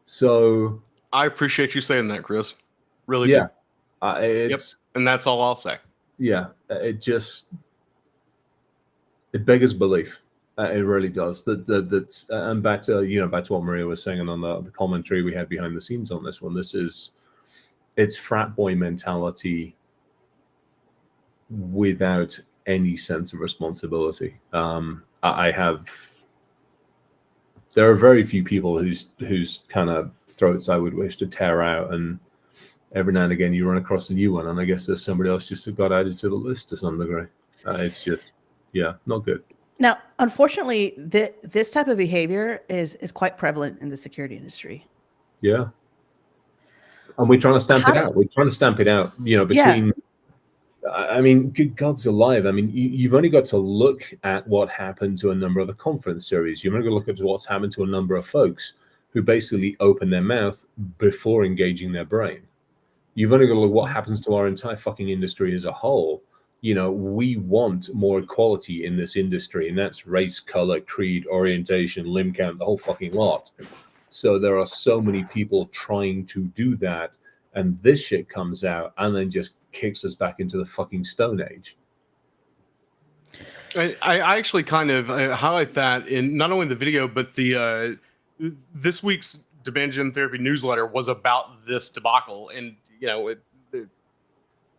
So I appreciate you saying that, Chris. Really do. And that's all I'll say. Yeah, it beggars belief. It really does. And back to what Maria was saying on the commentary we had behind the scenes on this one. It's frat boy mentality without any sense of responsibility. There are very few people whose kind of throats I would wish to tear out, and every now and again you run across a new one, and I guess there's somebody else just got added to the list to some degree. It's just, not good. Now, unfortunately, this type of behavior is quite prevalent in the security industry. Yeah. And we're trying to stamp it out. We're trying to stamp it out, between, I mean, good God's alive. I mean, you've only got to look at what happened to a number of the conference series. You've only got to look at what's happened to a number of folks who basically open their mouth before engaging their brain. You've only got to look at what happens to our entire fucking industry as a whole. We want more equality in this industry, and that's race, color, creed, orientation, limb count, the whole fucking lot. So there are so many people trying to do that, and this shit comes out and then just kicks us back into the fucking Stone Age. I actually kind of highlight that in not only the video, but the this week's Demand Gen Therapy newsletter was about this debacle, and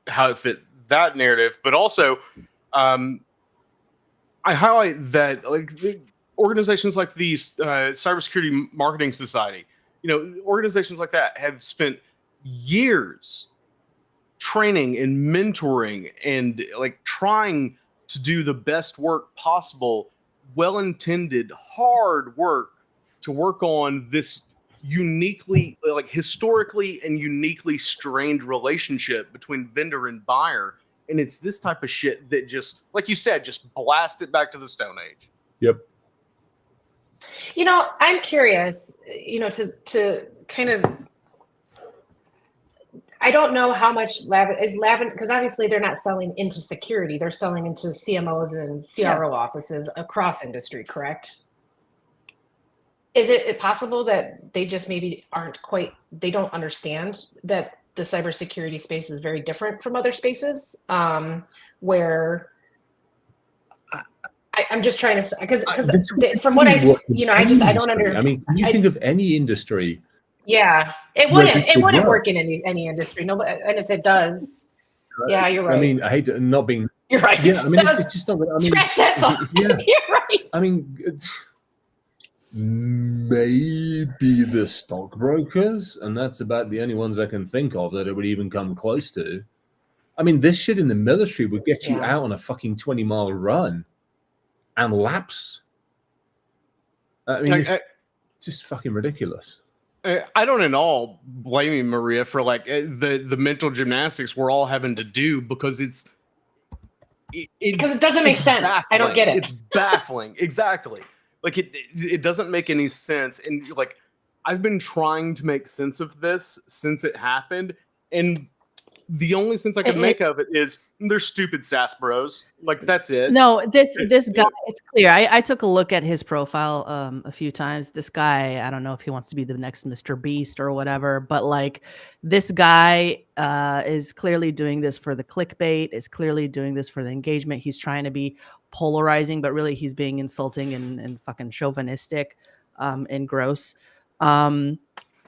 how it fit that narrative. But also, I highlight that organizations like the Cybersecurity Marketing Society, organizations like that have spent years training and mentoring and like trying to do the best work possible, well-intended, hard work to work on this uniquely, like historically and uniquely strained relationship between vendor and buyer. And it's this type of shit that just, like you said, just blast it back to the Stone Age. Yep. I'm curious, to kind of, I don't know how much Lavin, because obviously they're not selling into security. They're selling into CMOs and CRO offices across industry, correct? Is it possible that they just maybe they don't understand that the cybersecurity space is very different from other spaces, where I'm just trying to, because from what I don't understand. I mean, can you think of any industry? Yeah, it wouldn't work in any industry. No, and if it does, yeah, you're right. I mean, I hate not being. You're right. Yeah, I mean, it's just not. I mean, scratch that thought. Yeah. You're right. I mean, maybe the stockbrokers, and that's about the only ones I can think of that it would even come close to. I mean, this shit in the military would get you out on a fucking 20-mile run and lapse. I mean, it's just fucking ridiculous. I don't at all blame you, Maria, for like the mental gymnastics we're all having to do, because because it doesn't make sense. Baffling. I don't get it. It's baffling. Exactly. Like it doesn't make any sense. And like, I've been trying to make sense of this since it happened, and the only sense I can make of it is they're stupid SaaS bros. Like, that's it. No, this guy, it's clear. I took a look at his profile a few times. This guy, I don't know if he wants to be the next Mr. Beast or whatever, but like, this guy is clearly doing this for the clickbait, is clearly doing this for the engagement. He's trying to be polarizing, but really he's being insulting and fucking chauvinistic and gross.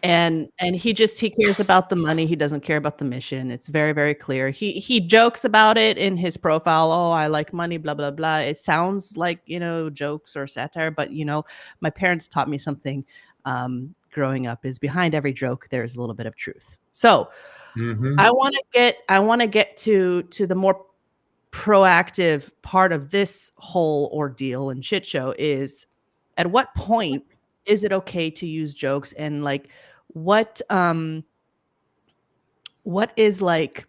And he cares about the money. He doesn't care about the mission. It's very, very clear. He jokes about it in his profile. Oh, I like money, blah, blah, blah. It sounds like, jokes or satire, but my parents taught me something growing up is behind every joke, there's a little bit of truth. So I want to get to the more proactive part of this whole ordeal and shit show is, at what point is it okay to use jokes, and like, what is like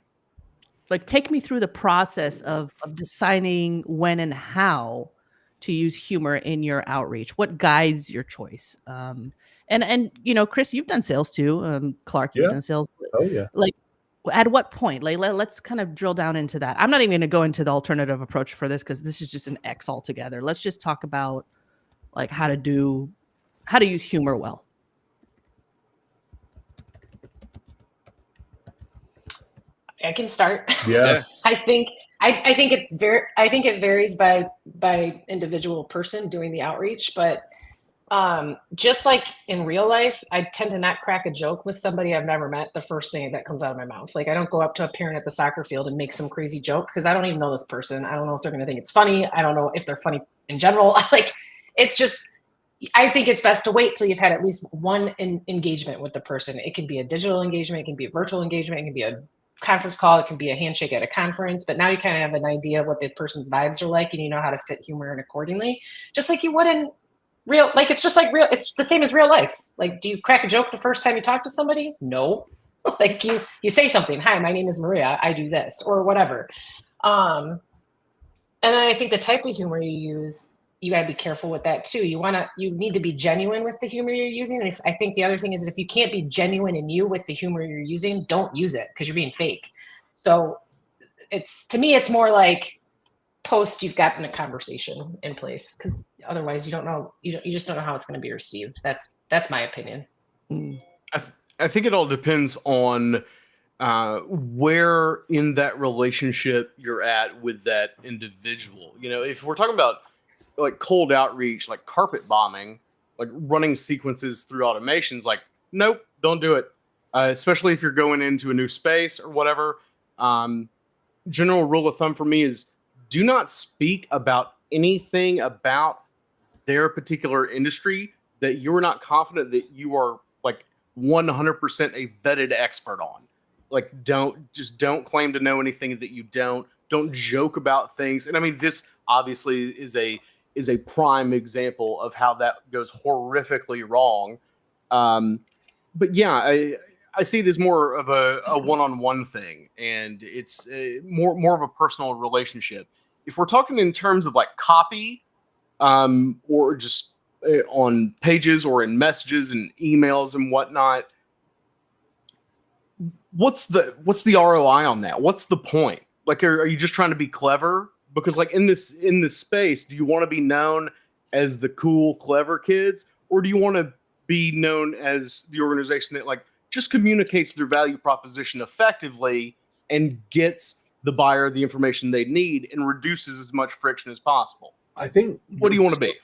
take me through the process of deciding when and how to use humor in your outreach. What guides your choice? And Chris, you've done sales too. Clark, you've done sales. Oh yeah. Like, at what point? Like, let's kind of drill down into that. I'm not even going to go into the alternative approach for this, because this is just an X altogether. Let's just talk about like how to use humor well. I can start. Yeah. I think it varies by individual person doing the outreach, but just like in real life, I tend to not crack a joke with somebody I've never met the first thing that comes out of my mouth. Like, I don't go up to a parent at the soccer field and make some crazy joke, because I don't even know this person. I don't know if they're going to think it's funny. I don't know if they're funny in general. Like, it's just, I think it's best to wait till you've had at least one engagement with the person. It can be a digital engagement, it can be a virtual engagement, it can be a conference call, it can be a handshake at a conference, but now you kind of have an idea of what the person's vibes are like, and you know how to fit humor in accordingly, just like you would in real, like, it's just like real, it's the same as real life. Like, do you crack a joke the first time you talk to somebody? No. Like, you say something, hi, my name is Maria, I do this, or whatever. And then I think the type of humor you use, you got to be careful with that too. You need to be genuine with the humor you're using. And I think the other thing is, if you can't be genuine in you with the humor you're using, don't use it, because you're being fake. So to me, it's more like post you've gotten a conversation in place, because otherwise you don't know, you just don't know how it's going to be received. That's my opinion. I think it all depends on where in that relationship you're at with that individual. If we're talking about like cold outreach, like carpet bombing, like running sequences through automations, like, nope, don't do it. Especially if you're going into a new space or whatever. General rule of thumb for me is, do not speak about anything about their particular industry that you're not confident that you are like 100% a vetted expert on. Like, don't claim to know anything that you don't joke about things. And I mean, this obviously is a prime example of how that goes horrifically wrong. But yeah, I see this more of a one-on-one thing, and it's more of a personal relationship. If we're talking in terms of like copy, or just on pages or in messages and emails and whatnot, what's the ROI on that? What's the point? Like, are you just trying to be clever? Because like in this space, do you want to be known as the cool, clever kids, or do you want to be known as the organization that like just communicates their value proposition effectively and gets the buyer the information they need and reduces as much friction as possible? I think. What do you want to be?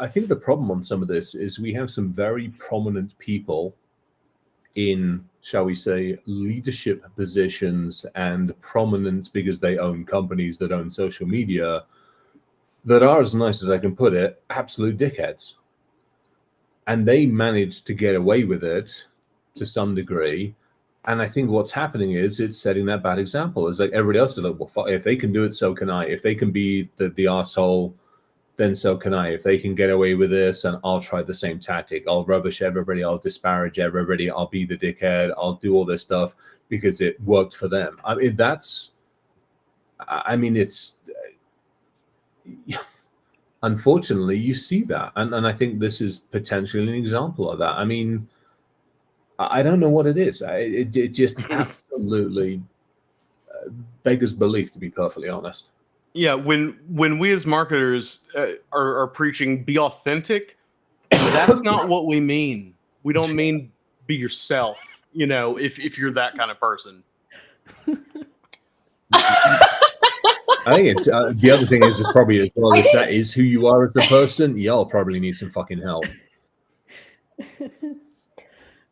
I think the problem on some of this is we have some very prominent people in, shall we say, leadership positions and prominence because they own companies that own social media that are, as nice as I can put it, absolute dickheads. And they managed to get away with it to some degree. And I think what's happening is it's setting that bad example. It's like everybody else is like, well, if they can do it, so can I. If they can be the asshole, then so can I. If they can get away with this, and I'll try the same tactic. I'll rubbish everybody. I'll disparage everybody. I'll be the dickhead. I'll do all this stuff because it worked for them. It's unfortunately, you see that. And I think this is potentially an example of that. I mean, I don't know what it is. It just absolutely beggars belief, to be perfectly honest. Yeah, when we as marketers are preaching be authentic, that's not what we mean. We don't mean be yourself, if you're that kind of person. I think it's the other thing is probably as well, if that is who you are as a person, y'all probably need some fucking help.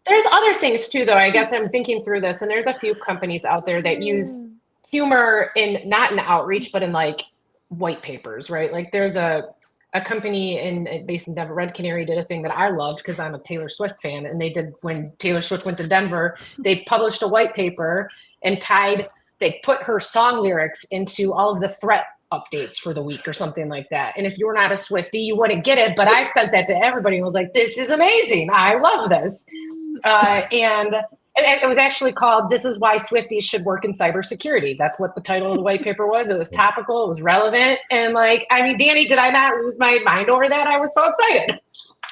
There's other things too, though. I guess I'm thinking through this, and there's a few companies out there that use humor not in outreach, but in like white papers, right? Like there's a company based in Denver, Red Canary, did a thing that I loved because I'm a Taylor Swift fan, and they did, when Taylor Swift went to Denver, they published a white paper and they put her song lyrics into all of the threat updates for the week or something like that. And if you're not a Swiftie, you wouldn't get it, but I sent that to everybody and was like, this is amazing. I love this. And it was actually called, "This is Why Swifties Should Work in Cybersecurity." That's what the title of the white paper was. It was topical. It was relevant. And like, I mean, Danny, did I not lose my mind over that? I was so excited.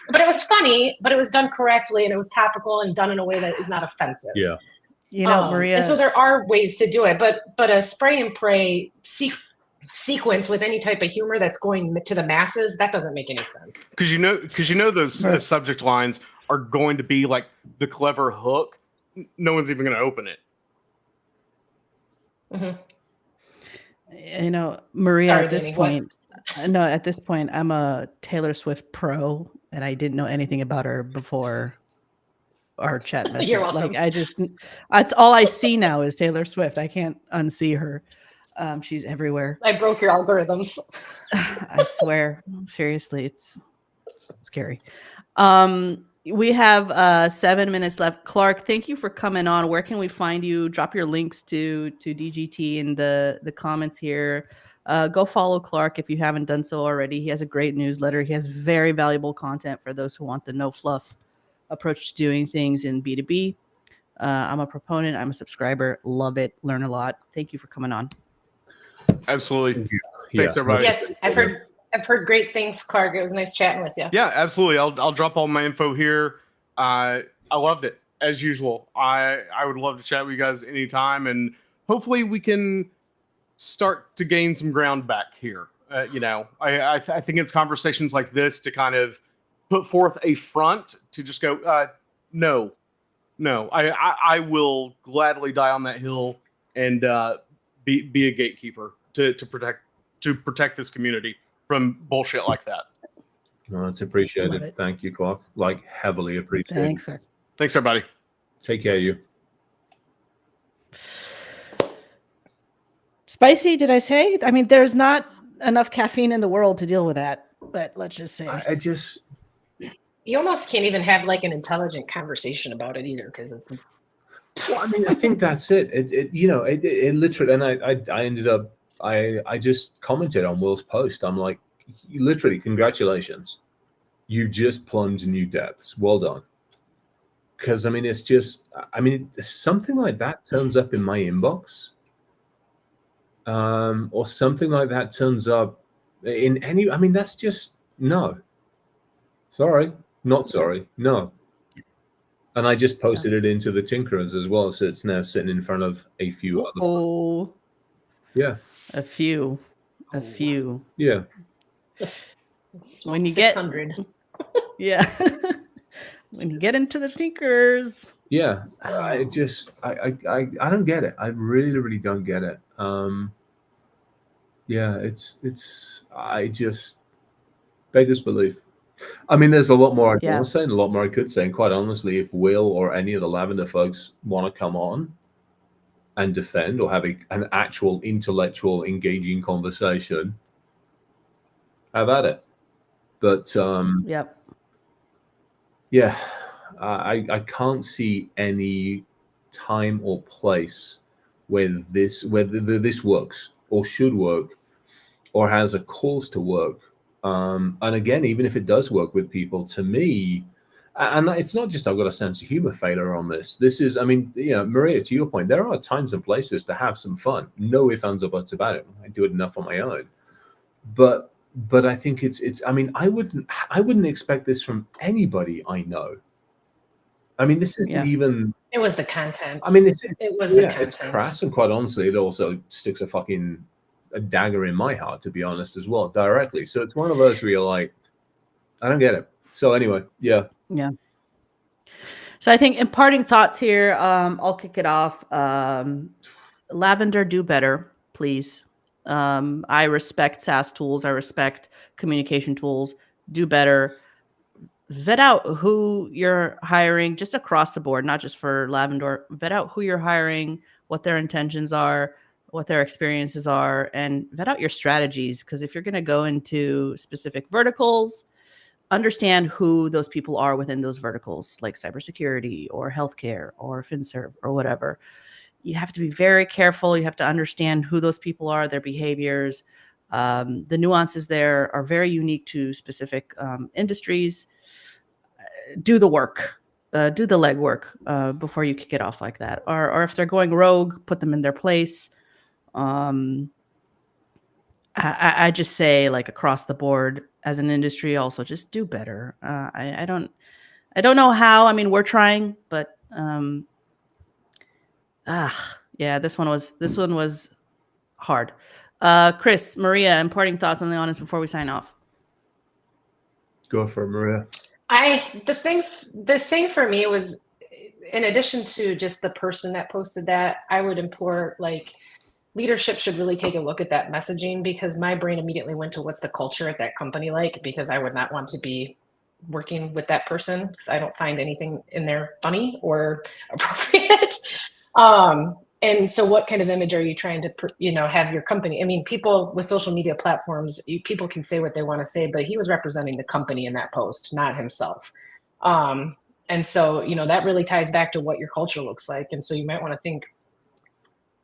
But it was funny, but it was done correctly, and it was topical and done in a way that is not offensive. Yeah. Maria. And so there are ways to do it, but a spray and pray sequence with any type of humor that's going to the masses, that doesn't make any sense. Because those subject lines are going to be like the clever hook. No one's even going to open it. Mm-hmm. Maria, Sorry, at this Danny, point, at this point, I'm a Taylor Swift pro, and I didn't know anything about her before our chat message. You're welcome. Like, that's all I see now is Taylor Swift. I can't unsee her. She's everywhere. I broke your algorithms. I swear. Seriously, it's scary. We have 7 minutes left. Clark, thank you for coming on. Where can we find you? Drop your links to DGT in the comments here. Go follow Clark if you haven't done so already. He has a great newsletter. He has very valuable content for those who want the no fluff approach to doing things in B2B. I'm a proponent. I'm a subscriber. Love it. Learn a lot. Thank you for coming on. Absolutely. Thanks, everybody. Yes, I've heard great things, Clark. It was nice chatting with you. Yeah, absolutely. I'll drop all my info here. I loved it as usual. I would love to chat with you guys anytime, and hopefully we can start to gain some ground back here. I think it's conversations like this to kind of put forth a front to just go, no. I will gladly die on that hill and be a gatekeeper to protect this community from bullshit like that. No, that's appreciated. Thank you, Clark. Like, heavily appreciated. Thanks, Clark. Thanks, everybody. Take care of you. Spicy, did I say? I mean, there's not enough caffeine in the world to deal with that. but let's just say I just You almost can't even have like an intelligent conversation about it either, because it's. Well, I mean, I think that's it. It literally, and I ended up, I just commented on Will's post. I'm like, literally, congratulations, you just plumbed new depths. Well done. Because I mean, it's just, I mean, something like that turns up in my inbox, or something like that turns up in any. I mean, that's just no. Sorry, not sorry. No. And I just posted it into the Tinkerers as well, so it's now sitting in front of a few other. Oh, yeah, a few. Yeah. When you 600. Yeah. When you get into the Tinkers. Yeah, I don't get it. I really don't get it. Yeah, it's I just beggars belief. I mean, there's a lot more I want to say and a lot more I could say. And quite honestly, if Will or any of the Lavender folks want to come on and defend or have an actual intellectual engaging conversation, have at it. But yeah, I can't see any time or place where this works or should work or has a cause to work. And again, even if it does work with people, to me, and it's not just I've got a sense of humor failure on this. This is, I mean, Maria, to your point, there are times and places to have some fun. No ifs, ands, or buts about it. I do it enough on my own. But I think it's. I mean, I wouldn't expect this from anybody I know. I mean, this isn't even. It was the content. I mean, it was the content. It's crass, and quite honestly, it also sticks a dagger in my heart, to be honest, as well, directly. So it's one of those where you're like, I don't get it. So anyway, yeah. So I think imparting thoughts here. I'll kick it off. Lavender, do better, please. I respect SaaS tools. I respect communication tools. Do better. Vet out who you're hiring just across the board, not just for Lavender. Vet out who you're hiring, what their intentions are, what their experiences are, and vet out your strategies. Because if you're going to go into specific verticals, understand who those people are within those verticals, like cybersecurity or healthcare or FinServ or whatever. You have to be very careful. You have to understand who those people are, their behaviors. The nuances there are very unique to specific industries. Do the work, do the legwork before you kick it off like that. Or if they're going rogue, put them in their place. I just say, like, across the board as an industry, also just do better. I don't know how. I mean, we're trying, but this one was hard. Chris, Maria, imparting thoughts on the honest before we sign off. Go for it, Maria. The thing for me was, in addition to just the person that posted that, I would implore, like, leadership should really take a look at that messaging, because my brain immediately went to what's the culture at that company like, because I would not want to be working with that person, because I don't find anything in there funny or appropriate. And so what kind of image are you trying to, have your company? I mean, people with social media platforms, people can say what they want to say, but he was representing the company in that post, not himself. And so, that really ties back to what your culture looks like. And so you might want to think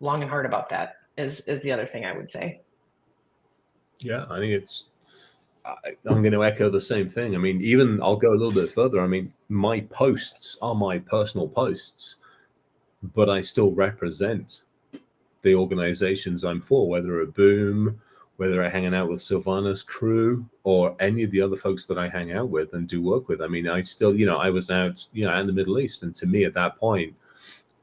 long and hard about that is the other thing I would say. Yeah, I think I'm going to echo the same thing. I mean, even I'll go a little bit further. I mean, my posts are my personal posts, but I still represent the organizations I'm for, whether at Boom, whether I'm hanging out with Sylvana's crew or any of the other folks that I hang out with and do work with. I mean, I still, I was out, in the Middle East. And to me at that point,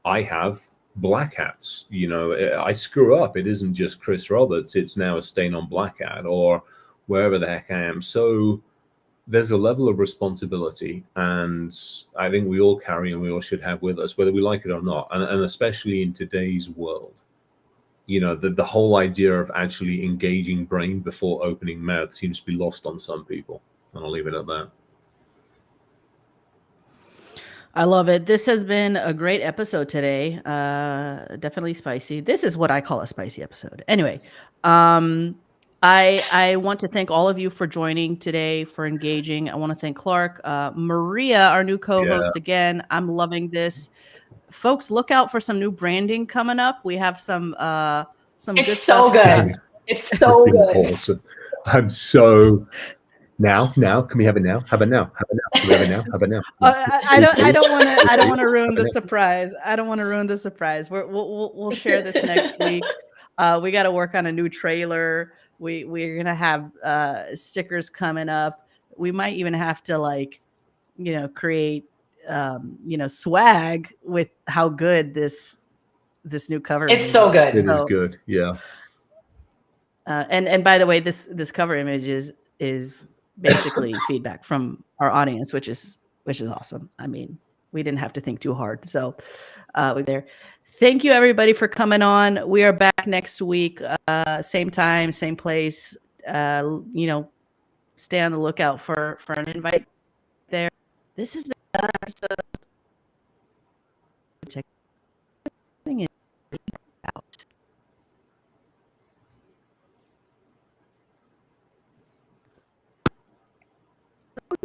I have black hats. I screw up. It isn't just Chris Roberts. It's now a stain on black hat or wherever the heck I am. So there's a level of responsibility, and I think we all carry and we all should have with us, whether we like it or not. And especially in today's world, the whole idea of actually engaging brain before opening mouth seems to be lost on some people. And I'll leave it at that. I love it. This has been a great episode today. Definitely spicy. This is what I call a spicy episode. Anyway, I want to thank all of you for joining today, for engaging. I want to thank Clark, Maria, our new co-host again. I'm loving this. Folks, look out for some new branding coming up. We have some It's good so stuff. good. It's so good. Awesome. I'm so now. Can we have it now? How about now? Can we have it now? How about now? I don't want to ruin the surprise. I don't want to ruin the surprise. We'll share this next week. We got to work on a new trailer. We're gonna have stickers coming up. We might even have to create swag with how good this new cover it's so good. It is good. Yeah. And by the way, this cover image is basically feedback from our audience, which is awesome. I mean, we didn't have to think too hard. So there. Thank you everybody for coming on. We are back next week, same time, same place. Stay on the lookout for an invite there. This is the out.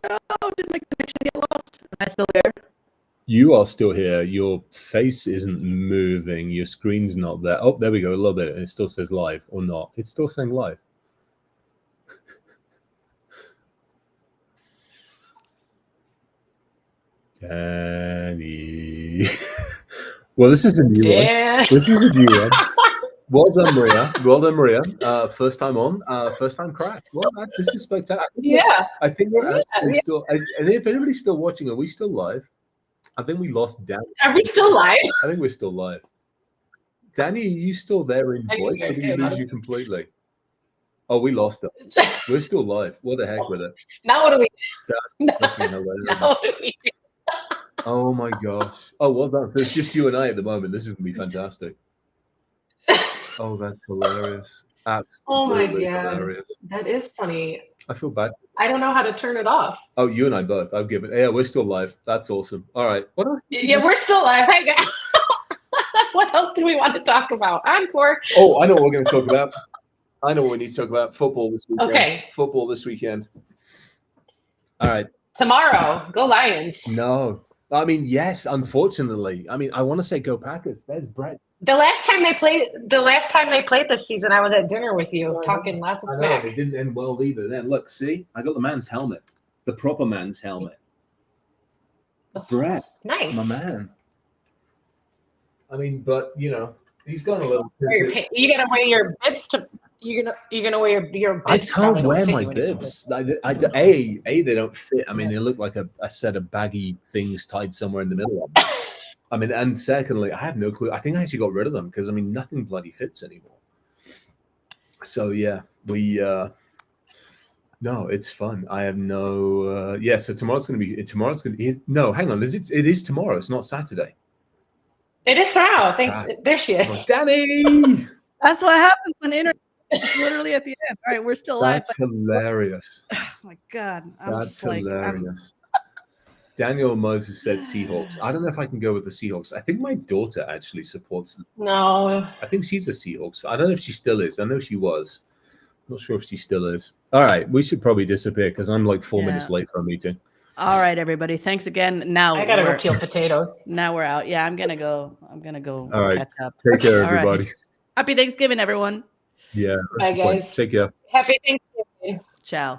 No, did my connection get lost? Am I still there? You are still here. Your face isn't moving. Your screen's not there. Oh, there we go. A little bit. And it still says live or not. It's still saying live. Danny. Well, this is a new one. This is a new one. Well done, Maria. Well done, Maria. First time on. First time crash. Well, this is spectacular. Yeah. I think we're actually still. And if anybody's still watching, are we still live? I think we lost Danny. Are we still live? I think we're still live. Danny, are you still there in voice, or did we lose you completely? Oh, we lost her. We're still live. What the heck with it? Now what do we do? Now what do we do? Oh my gosh. Oh, well done. So it's just you and I at the moment. This is going to be fantastic. Oh, that's hilarious. Absolutely hilarious. That is funny. I feel bad. I don't know how to turn it off. Oh, you and I both. I've given. Yeah, we're still live. That's awesome. All right. What else? Yeah, we're still live. Hi, guys. What else do we want to talk about? Encore. Oh, I know what we're going to talk about. I know what we need to talk about. Football this weekend. Okay. Football this weekend. All right. Tomorrow. Go Lions. No. I mean, yes, unfortunately. I mean, I want to say go Packers. There's Brett. The last time they played this season, I was at dinner with you talking lots of smack. It didn't end well either. Then look, see, I got the man's helmet, the proper man's helmet. Brett, nice, my man. I mean, but he's gone a little. You gotta wear your bibs to. You're gonna wear your bibs. I can't wear my bibs. They don't fit. I mean, they look like a set of baggy things tied somewhere in the middle of them. I mean, and secondly, I have no clue. I think I actually got rid of them because, I mean, nothing bloody fits anymore. So, yeah, no, it's fun. I have no, so tomorrow's going to be, no, hang on. It is tomorrow. It's not Saturday. It is tomorrow. Thanks. There she is. Danny! That's what happens when internet is literally at the end. All right, we're still live. That's hilarious. Oh, my God. That's hilarious. Daniel Moses said Seahawks. I don't know if I can go with the Seahawks. I think my daughter actually supports them. No. I think she's a Seahawks fan. I don't know if she still is. I know she was. Not sure if she still is. All right. We should probably disappear because I'm like 4 minutes late for a meeting. All right, everybody. Thanks again. Now I gotta go peel potatoes. Now we're out. Yeah, I'm gonna go. All right. Catch up. Take care, everybody. Right. Happy Thanksgiving, everyone. Yeah. Bye, guys. Take care. Happy Thanksgiving. Ciao.